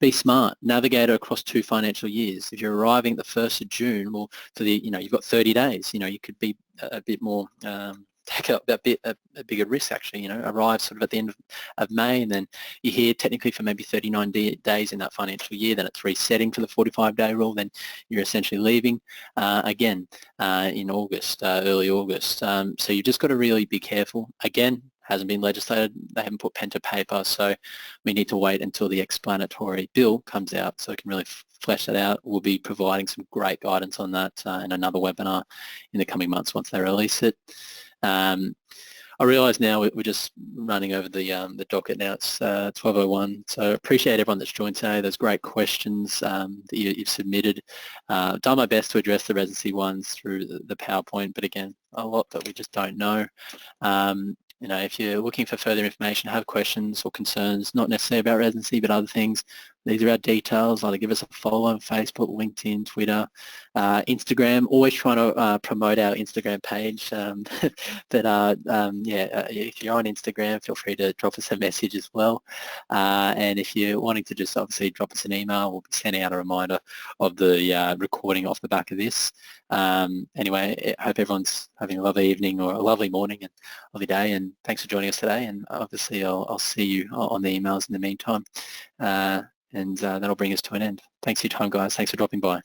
be smart. Navigate across 2 financial years. If you're arriving at the 1st of June, well, you know, you've got 30 days. You know, you could be a bit more take a bigger risk, actually, you know, arrive sort of at the end of May, and then you're here technically for maybe 39 days in that financial year, then it's resetting to the 45-day rule, then you're essentially leaving again in August, early August. So you've just got to really be careful. Again, hasn't been legislated, they haven't put pen to paper, so we need to wait until the explanatory bill comes out so we can really flesh that out. We'll be providing some great guidance on that in another webinar in the coming months once they release it. I realise now we're just running over the docket now. It's 12:01, so appreciate everyone that's joined today. Those great questions that you've submitted. Done my best to address the residency ones through the PowerPoint, but again, a lot that we just don't know. You know, if you're looking for further information, have questions or concerns, not necessarily about residency, but other things, these are our details. Either give us a follow on Facebook, LinkedIn, Twitter, Instagram. Always trying to promote our Instagram page. But yeah, if you're on Instagram, feel free to drop us a message as well. And if you're wanting to just obviously drop us an email, we'll be sending out a reminder of the recording off the back of this. Anyway, I hope everyone's having a lovely evening or a lovely morning and lovely day, and thanks for joining us today, and obviously I'll see you on the emails in the meantime, and that'll bring us to an end. Thanks for your time, guys. Thanks for dropping by.